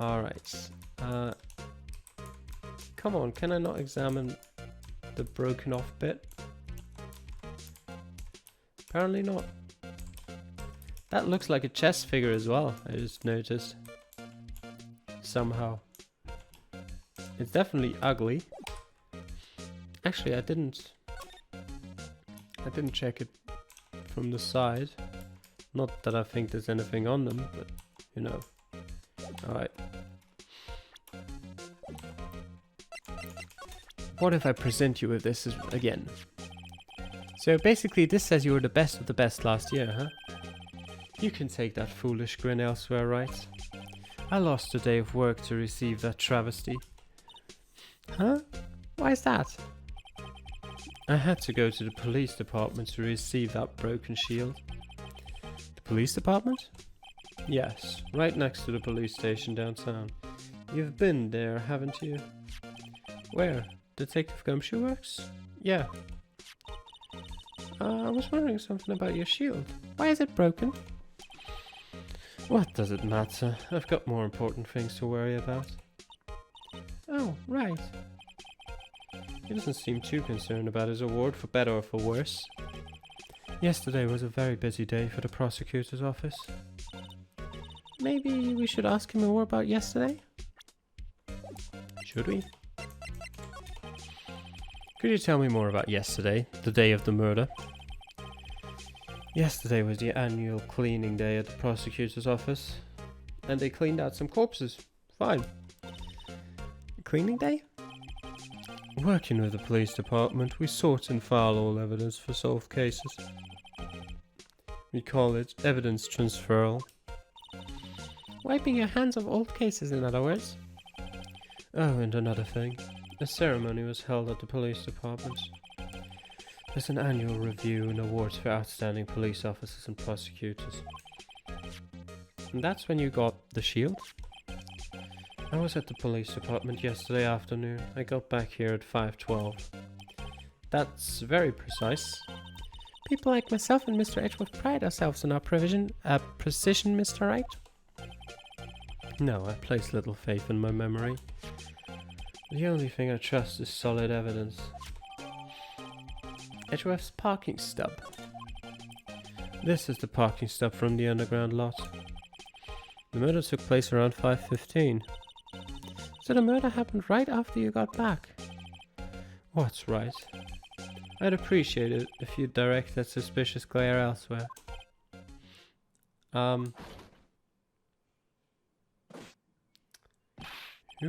Alright. Come on, can I not examine the broken off bit? Apparently not. That looks like a chess figure as well, I just noticed. Somehow. It's definitely ugly. Actually, I didn't check it from the side. Not that I think there's anything on them, but you know. Alright. What if I present you with this again? So basically this says you were the best of the best last year, huh? You can take that foolish grin elsewhere, right? I lost a day of work to receive that travesty. Huh? Why is that? I had to go to the police department to receive that broken shield. The police department? Yes, right next to the police station downtown. You've been there, haven't you? Where? Detective Gumshoe works? Yeah. I was wondering something about your shield. Why is it broken? What does it matter? I've got more important things to worry about. Oh, right. He doesn't seem too concerned about his award, for better or for worse. Yesterday was a very busy day for the prosecutor's office. Maybe we should ask him more about yesterday? Should we? Could you tell me more about yesterday, the day of the murder? Yesterday was the annual cleaning day at the prosecutor's office, and they cleaned out some corpses. Fine. Cleaning day? Working with the police department, we sort and file all evidence for solved cases. We call it evidence transferal. Wiping your hands of old cases, in other words. Oh, and another thing. A ceremony was held at the police department. There's an annual review and awards for outstanding police officers and prosecutors. And that's when you got the shield? I was at the police department yesterday afternoon. I got back here at 5:12. That's very precise. People like myself and Mr. Edgeworth pride ourselves on our precision, Mr. Wright. No, I place little faith in my memory. The only thing I trust is solid evidence. Edgeworth's parking stub. This is the parking stub from the underground lot. The murder took place around 5:15. So the murder happened right after you got back. What's right? I'd appreciate it if you'd direct that suspicious glare elsewhere. Who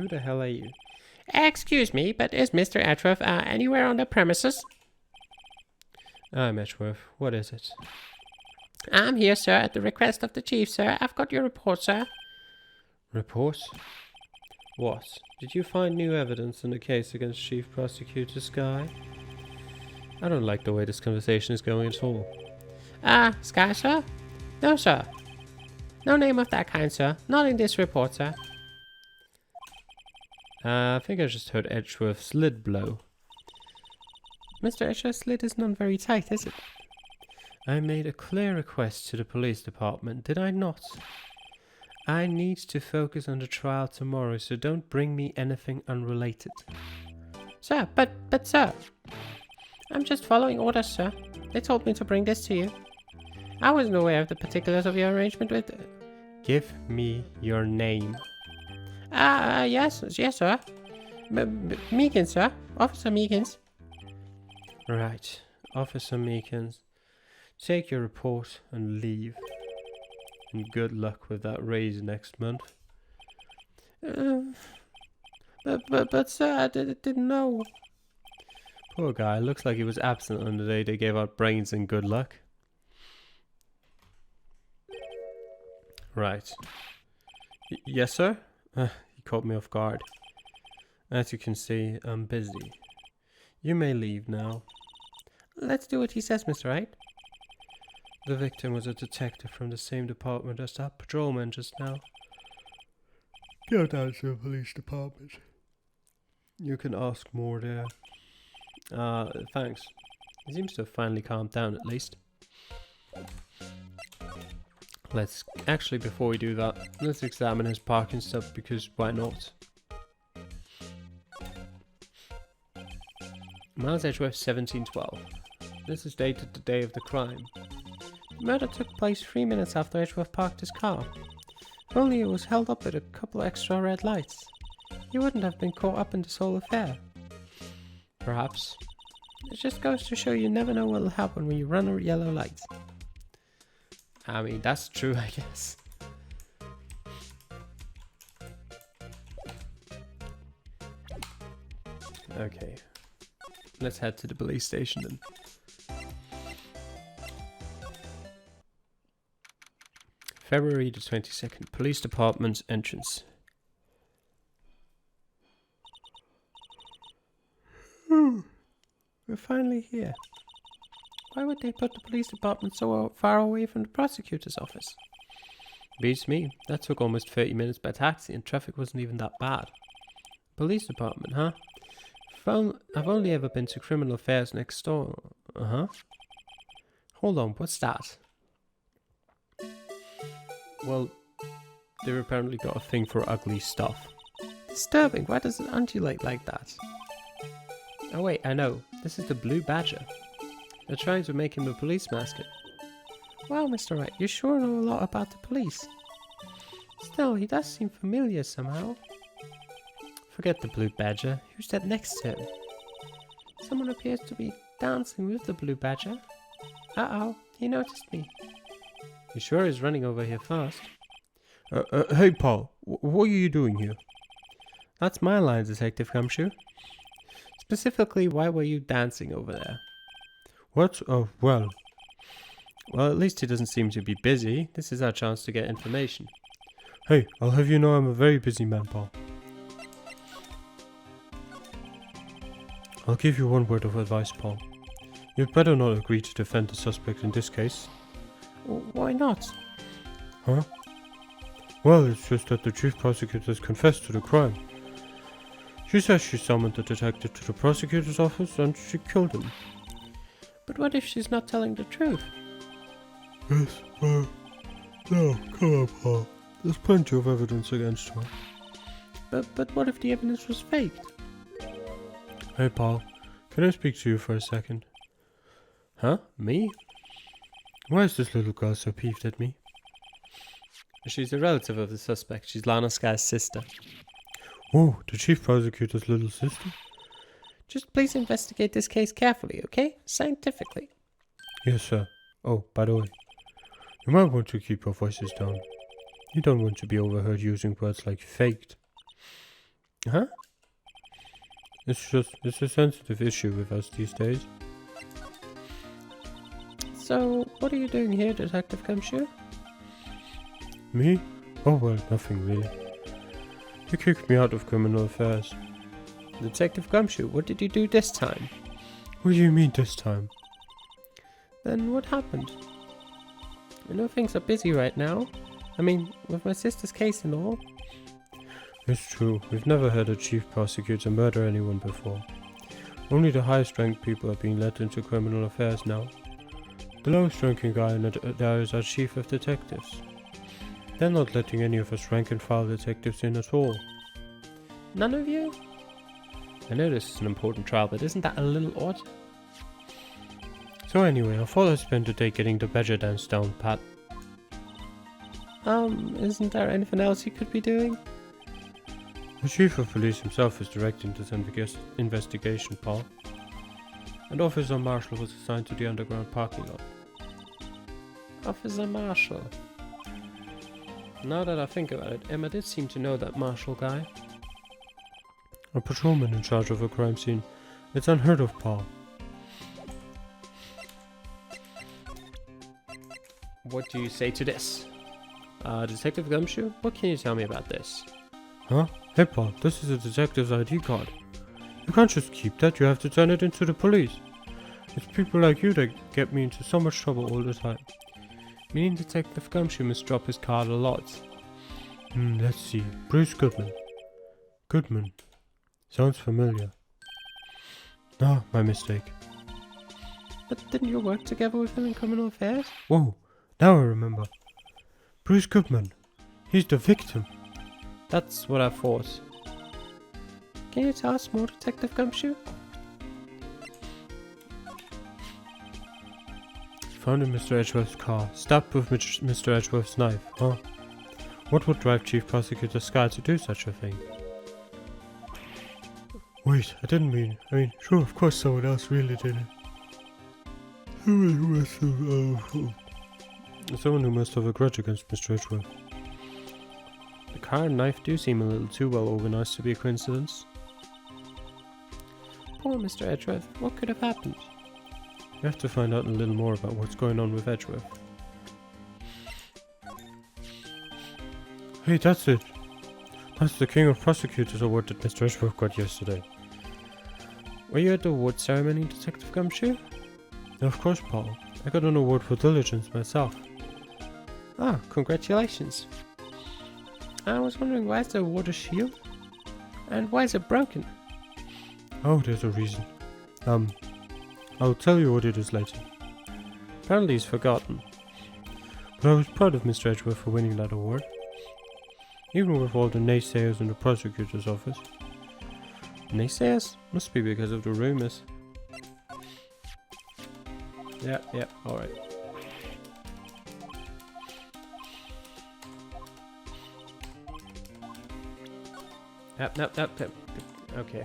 the hell are you? Excuse me, but is Mr. Edgeworth anywhere on the premises? I'm Edgeworth. What is it? I'm here, sir, at the request of the chief, sir. I've got your report, sir. Report? What? Did you find new evidence in the case against Chief Prosecutor Sky? I don't like the way this conversation is going at all. Sky, sir? No, sir. No name of that kind, sir. Not in this report, sir. I think I just heard Edgeworth's lid blow. Mr. Edgeworth's lid is not very tight, is it? I made a clear request to the police department, did I not? I need to focus on the trial tomorrow, so don't bring me anything unrelated. Sir, but sir, I'm just following orders, sir. They told me to bring this to you. I wasn't aware of the particulars of your arrangement with... Give me your name. Yes, sir. Meekins, sir. Officer Meekins. Right, Officer Meekins. Take your report and leave. And good luck with that raise next month. But sir, I didn't know. Poor guy, looks like he was absent on the day they gave out brains and good luck. Right. Yes, sir? He caught me off guard. As you can see, I'm busy. You may leave now. Let's do what he says, Mr. Wright. The victim was a detective from the same department as that patrolman just now. Go down to the police department. You can ask more there. Thanks. He seems to have finally calmed down at least. Let's, actually before we do that, let's examine his parking stuff because why not? Miles Edgeworth 1712. This is dated the day of the crime. The murder took place 3 minutes after Edgeworth parked his car. If only it was held up with a couple extra red lights. He wouldn't have been caught up in this whole affair. Perhaps. It just goes to show you never know what will happen when you run a yellow light. I mean, that's true, I guess. Okay. Let's head to the police station then. February the 22nd, police department entrance. We're finally here. Why would they put the police department so far away from the prosecutor's office? Beats me. That took almost 30 minutes by taxi and traffic wasn't even that bad. Police department, huh? I've only ever been to criminal affairs next door. Hold on, what's that? Well, they've apparently got a thing for ugly stuff. Disturbing, why does it undulate like that? Oh wait, I know. This is the Blue Badger. They're trying to make him a police mascot. Wow, Mr. Wright, you sure know a lot about the police. Still, he does seem familiar somehow. Forget the Blue Badger. Who's that next to him? Someone appears to be dancing with the Blue Badger. Uh-oh, he noticed me. He sure is running over here fast. Hey, Paul, what are you doing here? That's my line, Detective Gumshoe. Specifically, why were you dancing over there? What? Oh, well. Well, at least he doesn't seem to be busy. This is our chance to get information. Hey, I'll have you know I'm a very busy man, Paul. I'll give you one word of advice, Paul. You'd better not agree to defend the suspect in this case. Why not? Huh? Well, it's just that the chief prosecutor has confessed to the crime. She says she summoned the detective to the prosecutor's office and she killed him. But what if she's not telling the truth? Yes, no, come on, Paul. There's plenty of evidence against her. But what if the evidence was faked? Hey, Paul, can I speak to you for a second? Huh? Me? Why is this little girl so peeved at me? She's a relative of the suspect. She's Lana Sky's sister. Oh, the chief prosecutor's little sister? Just please investigate this case carefully, okay? Scientifically.
Yes, sir. Oh, by the way, you might want to keep your voices down. You don't want to be overheard using words like faked.
Huh?
It's a sensitive issue with us these days.
So, what are you doing here, Detective Gumshoe?
Me? Oh well, nothing really. You kicked me out of criminal affairs.
Detective Gumshoe, what did you do this time?
What do you mean this time?
Then what happened? I know things are busy right now. I mean, with my sister's case and all.
It's true, we've never had a chief prosecutor murder anyone before. Only the highest ranked people are being let into criminal affairs now. The lowest ranking guy in there is our chief of detectives. They're not letting any of us rank and file detectives in at all.
None of you? I know this is an important trial, but isn't that a little odd?
So anyway, I thought I'd spend the day getting the badger dance down pat.
Isn't there anything else you could be doing?
The chief of police himself is directing this investigation, Paul. And Officer Marshall was assigned to the underground parking lot.
Officer Marshall. Now that I think about it, Emma did seem to know that Marshall guy.
A patrolman in charge of a crime scene. It's unheard of, Paul.
What do you say to this? Detective Gumshoe, what can you tell me about this?
Huh? Hey Paul, this is a detective's ID card. You can't just keep that, you have to turn it into the police. It's people like you that get me into so much trouble all the time.
Meaning Detective Gumshoe must drop his card a lot.
Let's see. Bruce Goodman. Goodman. Sounds familiar. No, my mistake.
But didn't you work together with him in criminal affairs?
Whoa, now I remember. Bruce Goodman. He's the victim.
That's what I thought. Can you tell us more, Detective Gumshoe?
Found in Mr. Edgeworth's car, stabbed with Mr. Edgeworth's knife, huh? What would drive Chief Prosecutor Sky to do such a thing? Wait, I mean, sure, of course someone else really did it. Someone who must have a grudge against Mr. Edgeworth.
The car and knife do seem a little too well organized to be a coincidence. Poor Mr. Edgeworth, what could have happened?
We have to find out a little more about what's going on with Edgeworth. Hey, that's it. That's the King of Prosecutors award that Mr. Edgeworth got yesterday.
Were you at the award ceremony, Detective Gumshoe?
Of course, Paul. I got an award for diligence myself.
Ah, congratulations. I was wondering, why is the award a shield? And why is it broken?
Oh, there's a reason. I'll tell you what it is later.
Apparently he's forgotten.
But I was proud of Mr. Edgeworth for winning that award. Even with all the naysayers in the prosecutor's office.
Naysayers? Must be because of the rumors. Yeah, alright. Yep. Okay.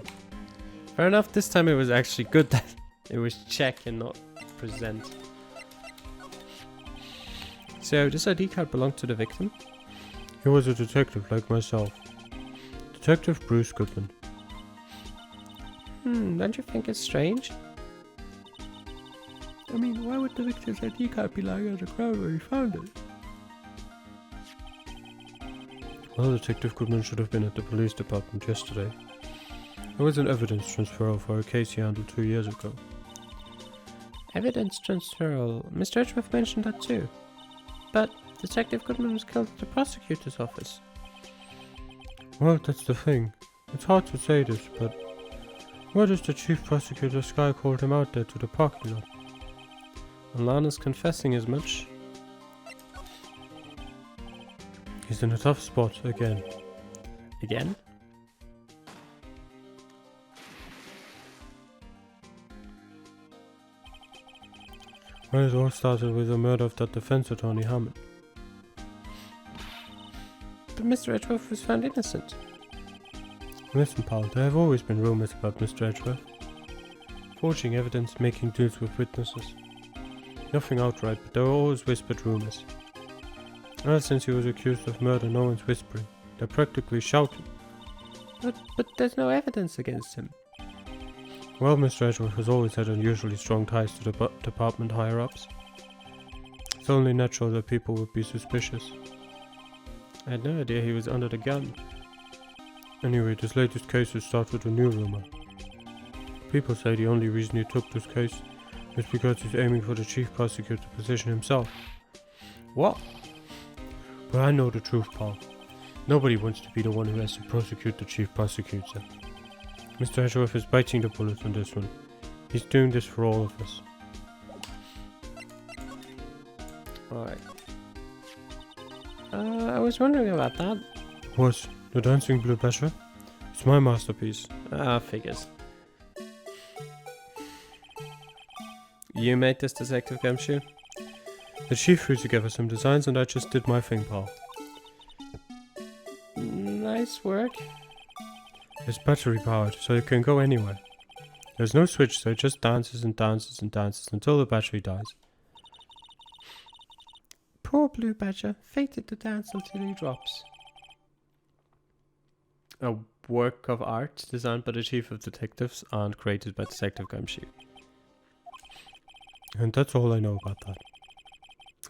Fair enough, this time it was actually good that it was check and not present. So, this ID card belonged to the victim?
He was a detective like myself. Detective Bruce Goodman.
Don't you think it's strange? I mean, why would the victim's ID card be lying on the ground where he found it?
Well, Detective Goodman should have been at the police department yesterday. There was an evidence transferal for a case he handled 2 years ago.
Evidence transferal? Mr. Edgeworth mentioned that too. But Detective Goodman was killed at the prosecutor's office.
Well, that's the thing. It's hard to say this, but where does the Chief Prosecutor Sky called him out there to the parking lot?
And Lana's confessing as much.
He's in a tough spot again.
Again?
Well, it all started with the murder of that defense attorney Hammond.
But Mr. Edgeworth was found innocent.
Listen, Paul, there have always been rumors about Mr. Edgeworth. forging evidence, making deals with witnesses. Nothing outright, but there were always whispered rumors. Ever since he was accused of murder, no one's whispering. They're practically shouting.
But there's no evidence against him.
Well, Mr. Edgeworth has always had unusually strong ties to the department higher-ups. It's only natural that people would be suspicious.
I had no idea he was under the gun.
Anyway, this latest case has started a new rumor. People say the only reason he took this case is because he's aiming for the chief prosecutor position himself.
What?
But I know the truth, Paul. Nobody wants to be the one who has to prosecute the chief prosecutor. Mr. Edgeworth is biting the bullet on this one. He's doing this for all of us.
Alright. I was wondering about that.
What? The Dancing Blue Badger? It's my masterpiece.
Figures. You made this, Detective Gumshoe?
The chief threw together some designs and I just did my thing, Paul.
Nice work.
It's battery powered, so it can go anywhere. There's no switch, so it just dances and dances and dances until the battery dies.
Poor Blue Badger, fated to dance until he drops. A work of art designed by the Chief of Detectives and created by Detective Gumshoe.
And that's all I know about that.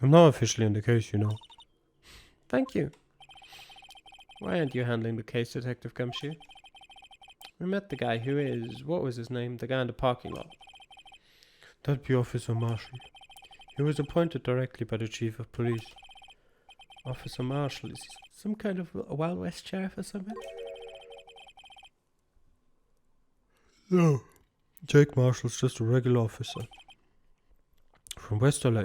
I'm not officially on the case, you know.
Thank you. Why aren't you handling the case, Detective Gumshoe? We met the guy who is, what was his name, the guy in the parking lot.
That'd be Officer Marshall. He was appointed directly by the Chief of Police.
Officer Marshall, is he some kind of a Wild West sheriff or something?
No. Jake Marshall's just a regular officer. From West LA.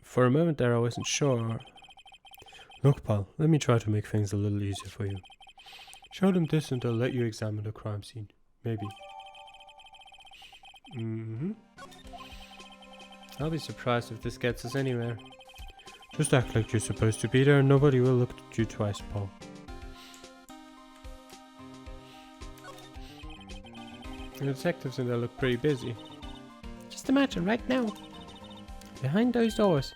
For a moment there I wasn't sure.
Look, pal, let me try to make things a little easier for you. Show them this and they'll let you examine the crime scene. Maybe.
I'll be surprised if this gets us anywhere.
Just act like you're supposed to be there and nobody will look at you twice, Paul.
The detectives in there look pretty busy. Just imagine right now, behind those doors,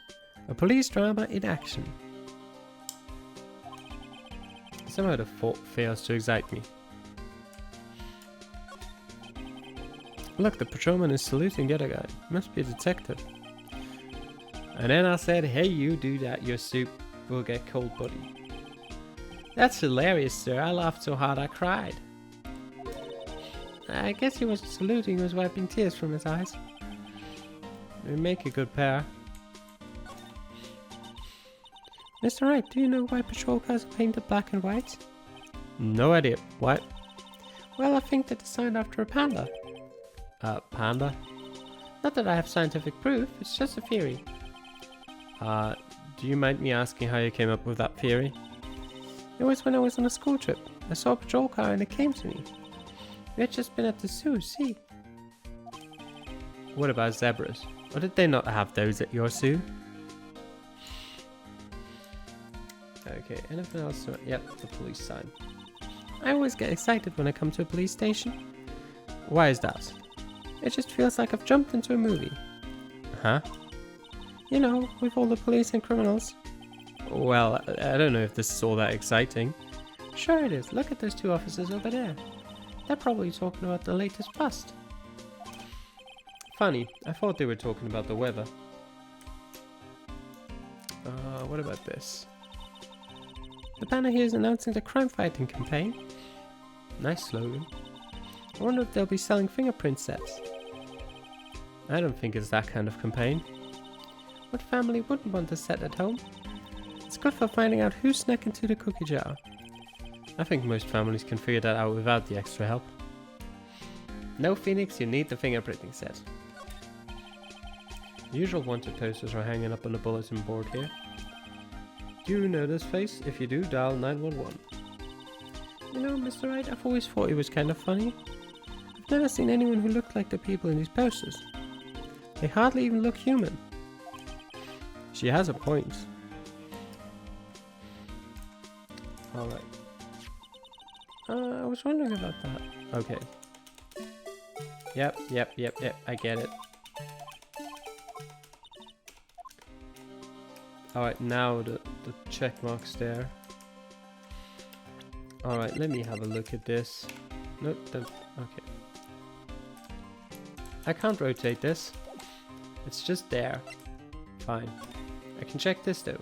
a police drama in action. Somehow the thought fails to excite me. Look, the patrolman is saluting the other guy. Must be a detective. And then I said, hey, you do that, your soup will get cold, buddy. That's hilarious, sir. I laughed so hard I cried. I guess he wasn't saluting, he was wiping tears from his eyes. They make a good pair. Mr. Wright, do you know why patrol cars are painted black and white? No idea. Why? Well, I think they're designed after a panda. Panda? Not that I have scientific proof, it's just a theory. Do you mind me asking how you came up with that theory? It was when I was on a school trip. I saw a patrol car and it came to me. We had just been at the zoo, see? What about zebras? Or did they not have those at your zoo? Okay, anything else? Yep, the police sign. I always get excited when I come to a police station. Why is that? It just feels like I've jumped into a movie. Huh? You know, with all the police and criminals. Well, I don't know if this is all that exciting. Sure it is. Look at those two officers over there. They're probably talking about the latest bust. Funny, I thought they were talking about the weather. What about this? The banner here is announcing the crime fighting campaign. Nice slogan. I wonder if they'll be selling fingerprint sets. I don't think it's that kind of campaign. What family wouldn't want a set at home? It's good for finding out who snuck into the cookie jar. I think most families can figure that out without the extra help. No, Phoenix, you need the fingerprinting set. The usual wanted posters are hanging up on the bulletin board here. Do you know this face? If you do, dial 911. You know, Mr. Wright, I've always thought he was kind of funny. I've never seen anyone who looked like the people in these posters. They hardly even look human. She has a point. Alright. I was wondering about that. Okay. Yep, I get it. Alright, now the check mark's there. Alright, let me have a look at this. Nope, okay. I can't rotate this. It's just there. Fine. I can check this though.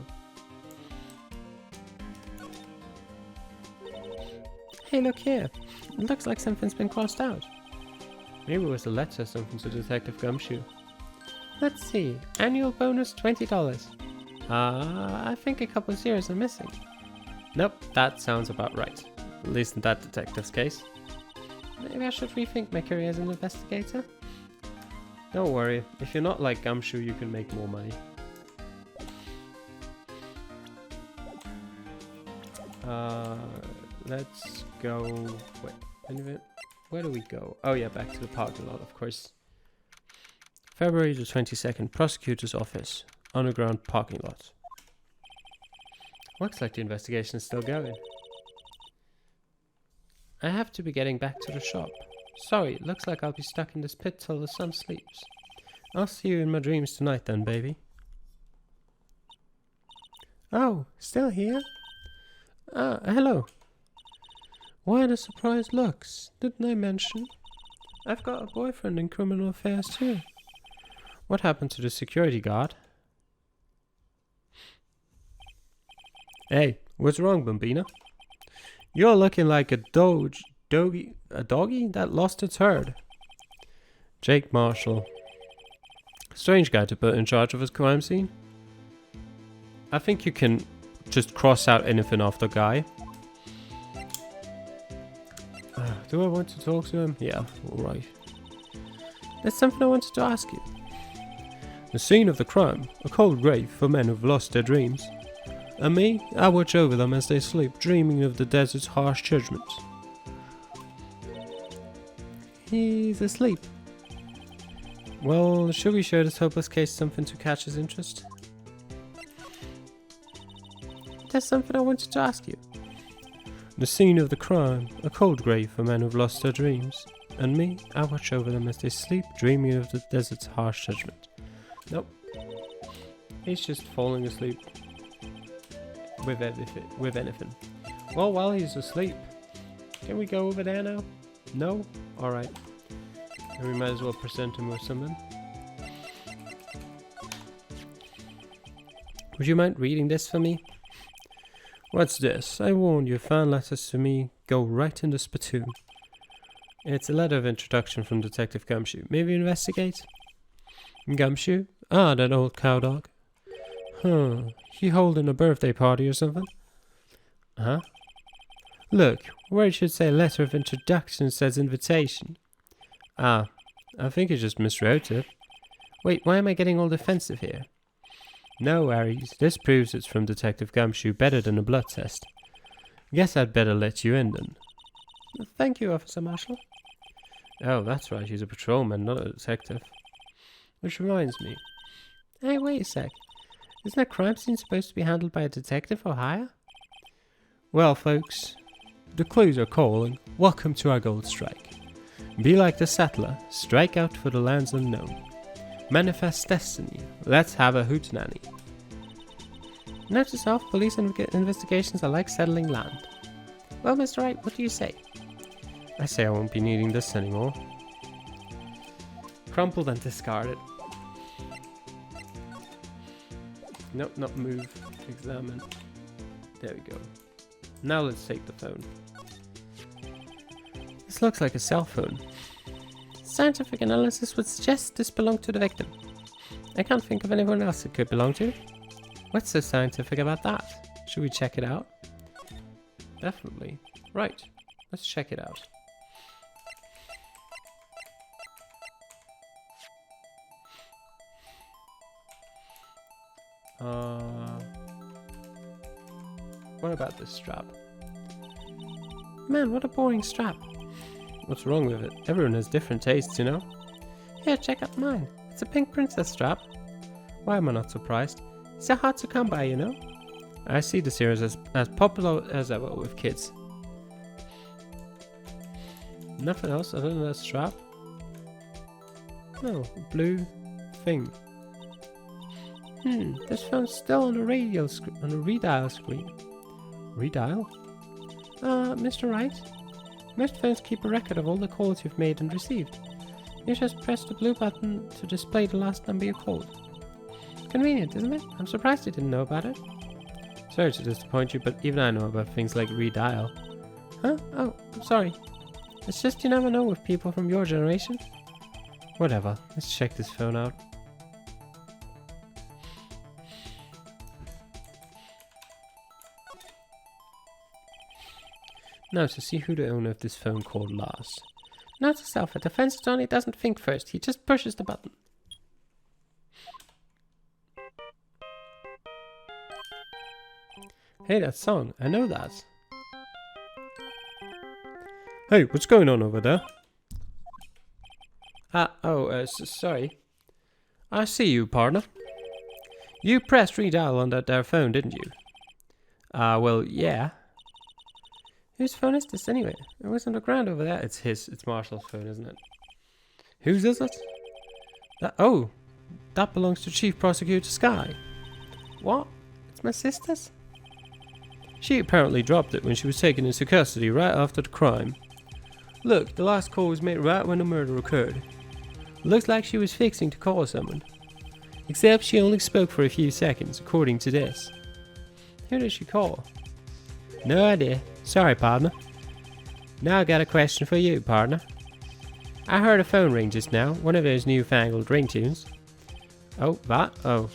Hey, look here. It looks like something's been crossed out. Maybe it was a letter or something to Detective Gumshoe. Let's see. Annual bonus $20. I think a couple zeros are missing. Nope, that sounds about right. At least in that detective's case. Maybe I should rethink my career as an investigator. Don't worry, if you're not like Gumshoe, you can make more money. Let's go... Wait, where do we go? Oh yeah, back to the parking lot, of course. February the 22nd, Prosecutor's Office. Underground parking lot. Looks like the investigation is still going. I have to be getting back to the shop. Sorry, looks like I'll be stuck in this pit till the sun sleeps. I'll see you in my dreams tonight then, baby. Oh, still here? Ah, hello. Why the surprised looks? Didn't I mention? I've got a boyfriend in criminal affairs too. What happened to the security guard? Hey, what's wrong, Bambina? You're looking like a doggy that lost its herd. Jake Marshall. Strange guy to put in charge of his crime scene. I think you can just cross out anything after guy. Do I want to talk to him? Yeah, alright. There's something I wanted to ask you. The scene of the crime, a cold grave for men who've lost their dreams. And me, I watch over them as they sleep, dreaming of the desert's harsh judgment. He's asleep. Well, should we show this hopeless case something to catch his interest? There's something I wanted to ask you. The scene of the crime, a cold grave for men who've lost their dreams. And me, I watch over them as they sleep, dreaming of the desert's harsh judgment. Nope. He's just falling asleep. With anything. Well, while he's asleep, can we go over there now? No? Alright. And we might as well present him with something. Would you mind reading this for me? What's this? I warned you, fan letters to me go right in the spittoon. It's a letter of introduction from Detective Gumshoe. Maybe investigate? Gumshoe? Ah, that old cowdog. Huh. He holding a birthday party or something? Huh? Look, where it should say letter of introduction says invitation. Ah, I think he just miswrote it. Wait, why am I getting all defensive here? No worries, this proves it's from Detective Gumshoe better than a blood test. Guess I'd better let you in then. Thank you, Officer Marshall. Oh, that's right, he's a patrolman, not a detective. Which reminds me. Hey, wait a sec. Isn't a crime scene supposed to be handled by a detective or higher? Well, folks, the clues are calling. Welcome to our gold strike. Be like the settler, strike out for the lands unknown. Manifest destiny, let's have a hootenanny. Note to self, police investigations are like settling land. Well, Mr. Wright, what do you say? I say I won't be needing this anymore. Crumpled and discarded. Nope, not move. Examine. There we go. Now let's take the phone. This looks like a cell phone. Scientific analysis would suggest this belonged to the victim. I can't think of anyone else it could belong to. What's so scientific about that? Should we check it out? Definitely. Right, let's check it out. What about this strap? Man, what a boring strap. What's wrong with it? Everyone has different tastes, you know? Here, check out mine. It's a pink princess strap. Why am I not surprised? It's so hard to come by, you know? I see the series as popular as ever with kids. Nothing else other than that strap?
No, blue thing.
This phone's still on the on a redial screen.
Redial?
Mr. Wright? Most phones keep a record of all the calls you've made and received. You just press the blue button to display the last number you called. Convenient, isn't it? I'm surprised you didn't know about it.
Sorry to disappoint you, but even I know about things like redial.
Huh? Oh, I'm sorry. It's just you never know with people from your generation.
Whatever, let's check this phone out. Now to see who the owner of this phone called last.
Note to self, a defense attorney doesn't think first, he just pushes the button.
Hey, that song, I know that. Hey, what's going on over there?
Sorry.
I see you, partner. You pressed redial on that there phone, didn't you? Well, yeah.
Whose phone is this anyway? It was on the ground over there.
It's Marshall's phone, isn't it?
Whose is it?
That belongs to Chief Prosecutor Sky.
What? It's my sister's?
She apparently dropped it when she was taken into custody right after the crime. Look, the last call was made right when the murder occurred. Looks like she was fixing to call someone. Except she only spoke for a few seconds, according to this.
Who did she call?
No idea. Sorry, partner. Now I got a question for you, partner. I heard a phone ring just now, one of those newfangled ringtones.
Oh, that? Oh.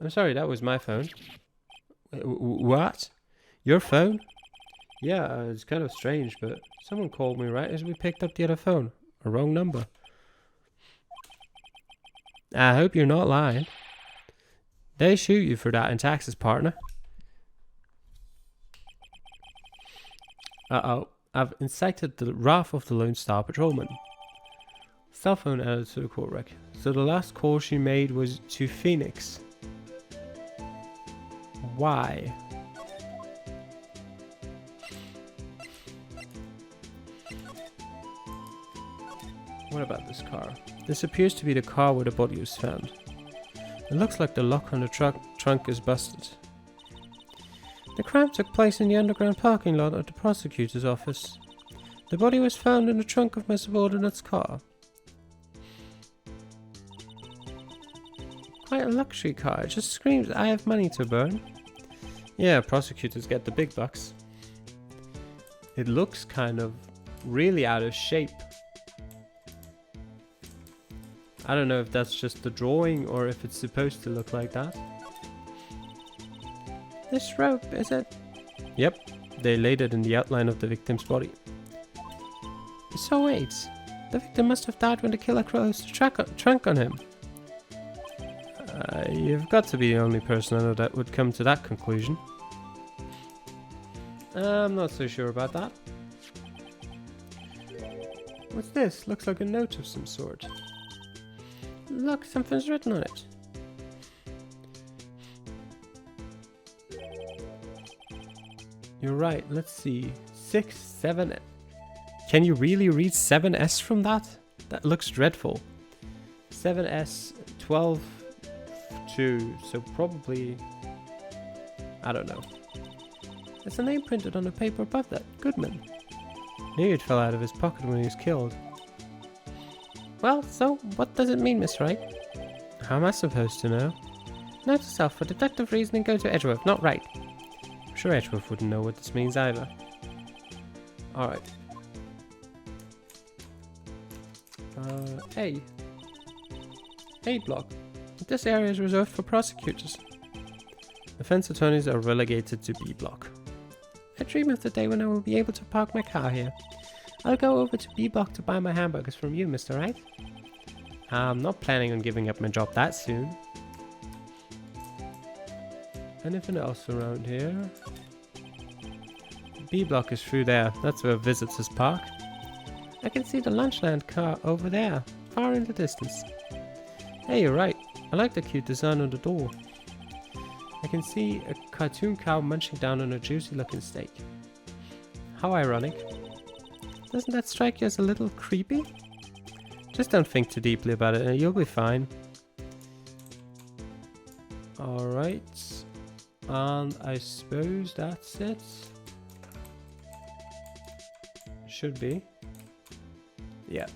I'm sorry, that was my phone.
What? Your phone?
Yeah, it's kind of strange, but someone called me right as we picked up the other phone. A wrong number.
I hope you're not lying. They shoot you for that in Texas, partner.
Uh-oh, I've incited the wrath of the Lone Star Patrolman. Cell phone added to the call record. So the last call she made was to Phoenix. Why? What about this car? This appears to be the car where the body was found. It looks like the lock on the trunk is busted. The crime took place in the underground parking lot at the prosecutor's office. The body was found in the trunk of my subordinate's car. Quite a luxury car. It just screams, I have money to burn. Yeah, prosecutors get the big bucks. It looks kind of really out of shape. I don't know if that's just the drawing or if it's supposed to look like that. This rope, is it? Yep, they laid it in the outline of the victim's body. So wait, the victim must have died when the killer closed the trunk on him. You've got to be the only person I know that would come to that conclusion. I'm not so sure about that. What's this? Looks like a note of some sort. Look, something's written on it. You're right, let's see. 6, 7. Can you really read 7S from that? That looks dreadful. 7S, 12, 2, so probably... I don't know. There's a name printed on the paper above that. Goodman. Knew it fell out of his pocket when he was killed. Well, so what does it mean, Miss Wright? How am I supposed to know? Note to self, for deductive reasoning go to Edgeworth, not Wright. I'm sure Edgeworth wouldn't know what this means either. Alright. A. A block. This area is reserved for prosecutors. Defense attorneys are relegated to B block. I dream of the day when I will be able to park my car here. I'll go over to B block to buy my hamburgers from you, Mr. Wright. I'm not planning on giving up my job that soon. Anything else around here? B block is through there. That's where visitors park. I can see the Lunchland car over there, far in the distance. Hey, you're right. I like the cute design on the door. I can see a cartoon cow munching down on a juicy looking steak. How ironic. Doesn't that strike you as a little creepy? Just don't think too deeply about it and you'll be fine. Alright. And I suppose that's it. Should be. Yeah.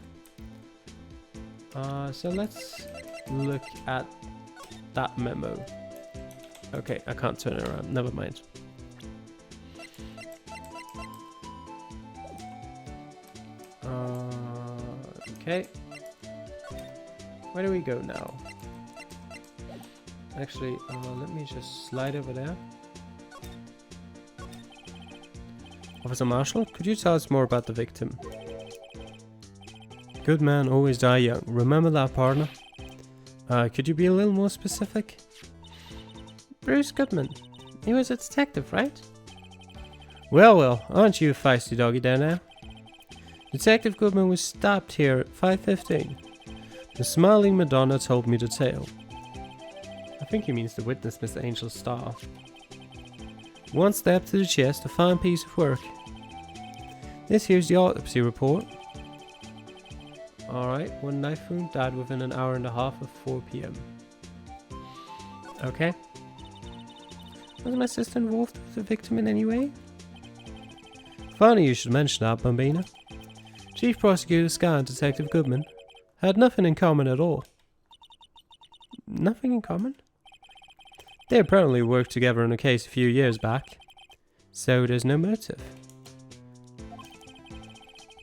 So let's look at that memo. Okay, I can't turn it around. Never mind. Okay. Where do we go now? Actually, let me just slide over there. Officer Marshall, could you tell us more about the victim? Good men always die young. Remember that, partner? Could you be a little more specific? Bruce Goodman. He was a detective, right? Well, well, aren't you a feisty doggy there now? Detective Goodman was stabbed here at 5:15. The smiling Madonna told me the tale. I think he means the witness, Mr. Angel Star. One stab to the chest, a fine piece of work. This here's the autopsy report. Alright, one knife wound, died within an hour and a half of 4 p.m. Okay. Was my sister involved with the victim in any way? Funny you should mention that, Bambina. Chief Prosecutor Sky and Detective Goodman had nothing in common at all. Nothing in common? They apparently worked together on a case a few years back, so there's no motive.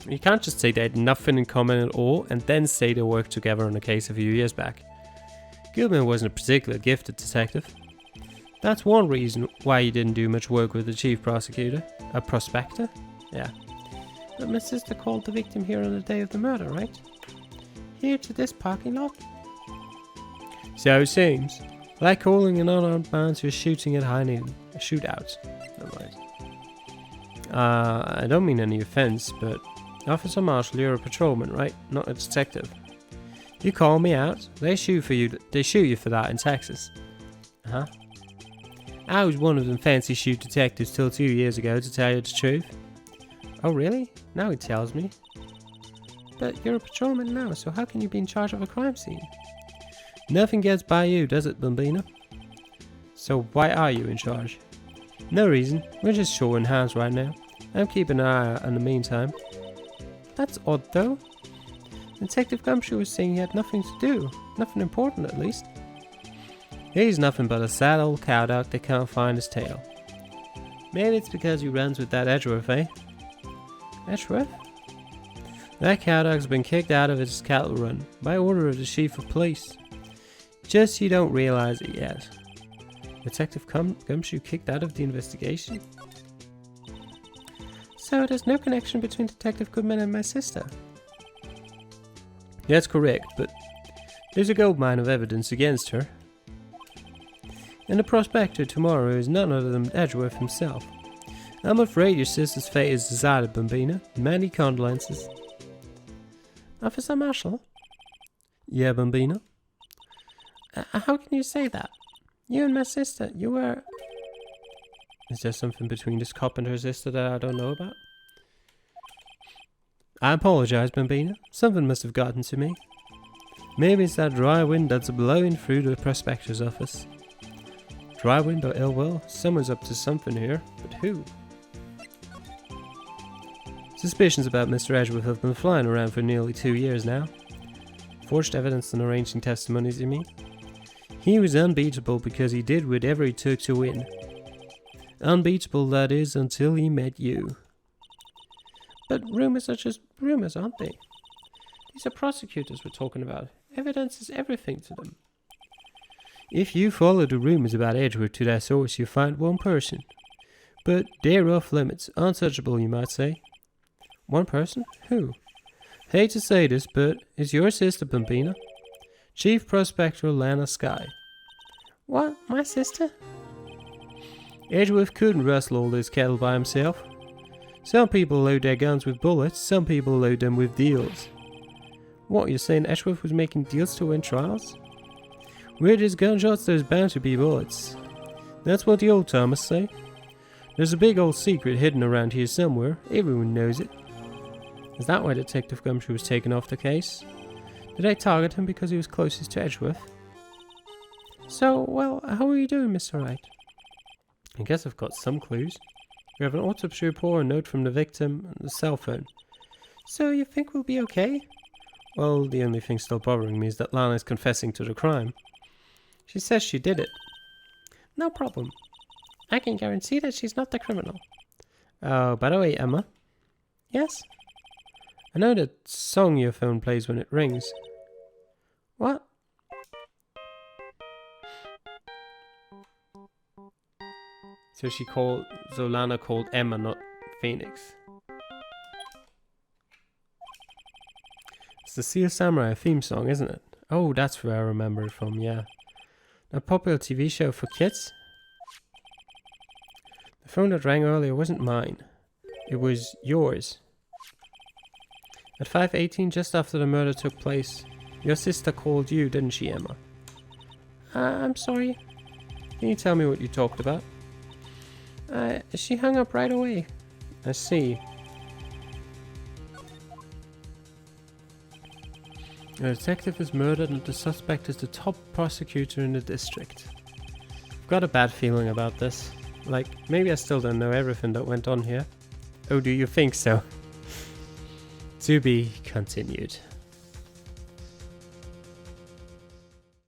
You can't just say they had nothing in common at all and then say they worked together on a case a few years back. Goodman wasn't a particularly gifted detective. That's one reason why he didn't do much work with the chief prosecutor. A prospector? Yeah. But my sister called the victim here on the day of the murder, right? Here to this parking lot? So it seems. Like calling an unarmed man to a shooting at high noon. A shootout. Never mind. I don't mean any offense, but Officer Marshall, you're a patrolman, right? Not a detective. You call me out, they shoot you for that in Texas. Huh? I was one of them fancy shoot detectives till 2 years ago, to tell you the truth. Oh really? Now he tells me. But you're a patrolman now, so how can you be in charge of a crime scene? Nothing gets by you, does it, Bambina? So why are you in charge? No reason, we're just short in hands right now. I'm keeping an eye out in the meantime. That's odd though. Detective Gumshoe was saying he had nothing to do. Nothing important at least. He's nothing but a sad old cowduck that can't find his tail. Maybe it's because he runs with that Edgeworth, eh? Edgeworth? That cowduck's been kicked out of his cattle run by order of the chief of police. Just you don't realize it yet. Detective Gumshoe kicked out of the investigation? So there's no connection between Detective Goodman and my sister? That's correct, but there's a goldmine of evidence against her. And the prospector tomorrow is none other than Edgeworth himself. I'm afraid your sister's fate is decided, Bambina. Many condolences. Officer Marshall? Yeah, Bambina? How can you say that? You and my sister, you were... Is there something between this cop and her sister that I don't know about? I apologize, Bambina. Something must have gotten to me. Maybe it's that dry wind that's blowing through the prospector's office. Dry wind or ill will? Someone's up to something here, but who? Suspicions about Mr. Edgeworth have been flying around for nearly 2 years now. Forged evidence and arranging testimonies, you mean? He was unbeatable because he did whatever he took to win. Unbeatable, that is, until he met you. But rumours are just rumours, aren't they? These are prosecutors we're talking about. Evidence is everything to them. If you follow the rumours about Edgeworth to their source, you find one person. But they're off limits, untouchable, you might say. One person? Who? Hate to say this, but it's your sister, Bambina. Chief Prospector Lana Sky. What? My sister? Edgeworth couldn't rustle all this cattle by himself. Some people load their guns with bullets, some people load them with deals. What, you're saying Edgeworth was making deals to win trials? Where there's gunshots, there's bound to be bullets. That's what the old timers say. There's a big old secret hidden around here somewhere, everyone knows it. Is that why Detective Gumshoe was taken off the case? Did I target him because he was closest to Edgeworth? So, well, how are you doing, Mr. Wright? I guess I've got some clues. We have an autopsy report, a note from the victim, and a cell phone. So you think we'll be okay? Well, the only thing still bothering me is that Lana is confessing to the crime. She says she did it. No problem. I can guarantee that she's not the criminal. Oh, by the way, Emma. Yes? I know that song your phone plays when it rings. What? So Lana called Emma, not Phoenix. It's the Seal Samurai theme song, isn't it? Oh, that's where I remember it from, yeah. A popular TV show for kids? The phone that rang earlier wasn't mine. It was yours. At 5:18, just after the murder took place, your sister called you, didn't she, Emma? I'm sorry. Can you tell me what you talked about? She hung up right away. I see. A detective is murdered and the suspect is the top prosecutor in the district. I've got a bad feeling about this. Like, maybe I still don't know everything that went on here. Oh, do you think so? To be continued.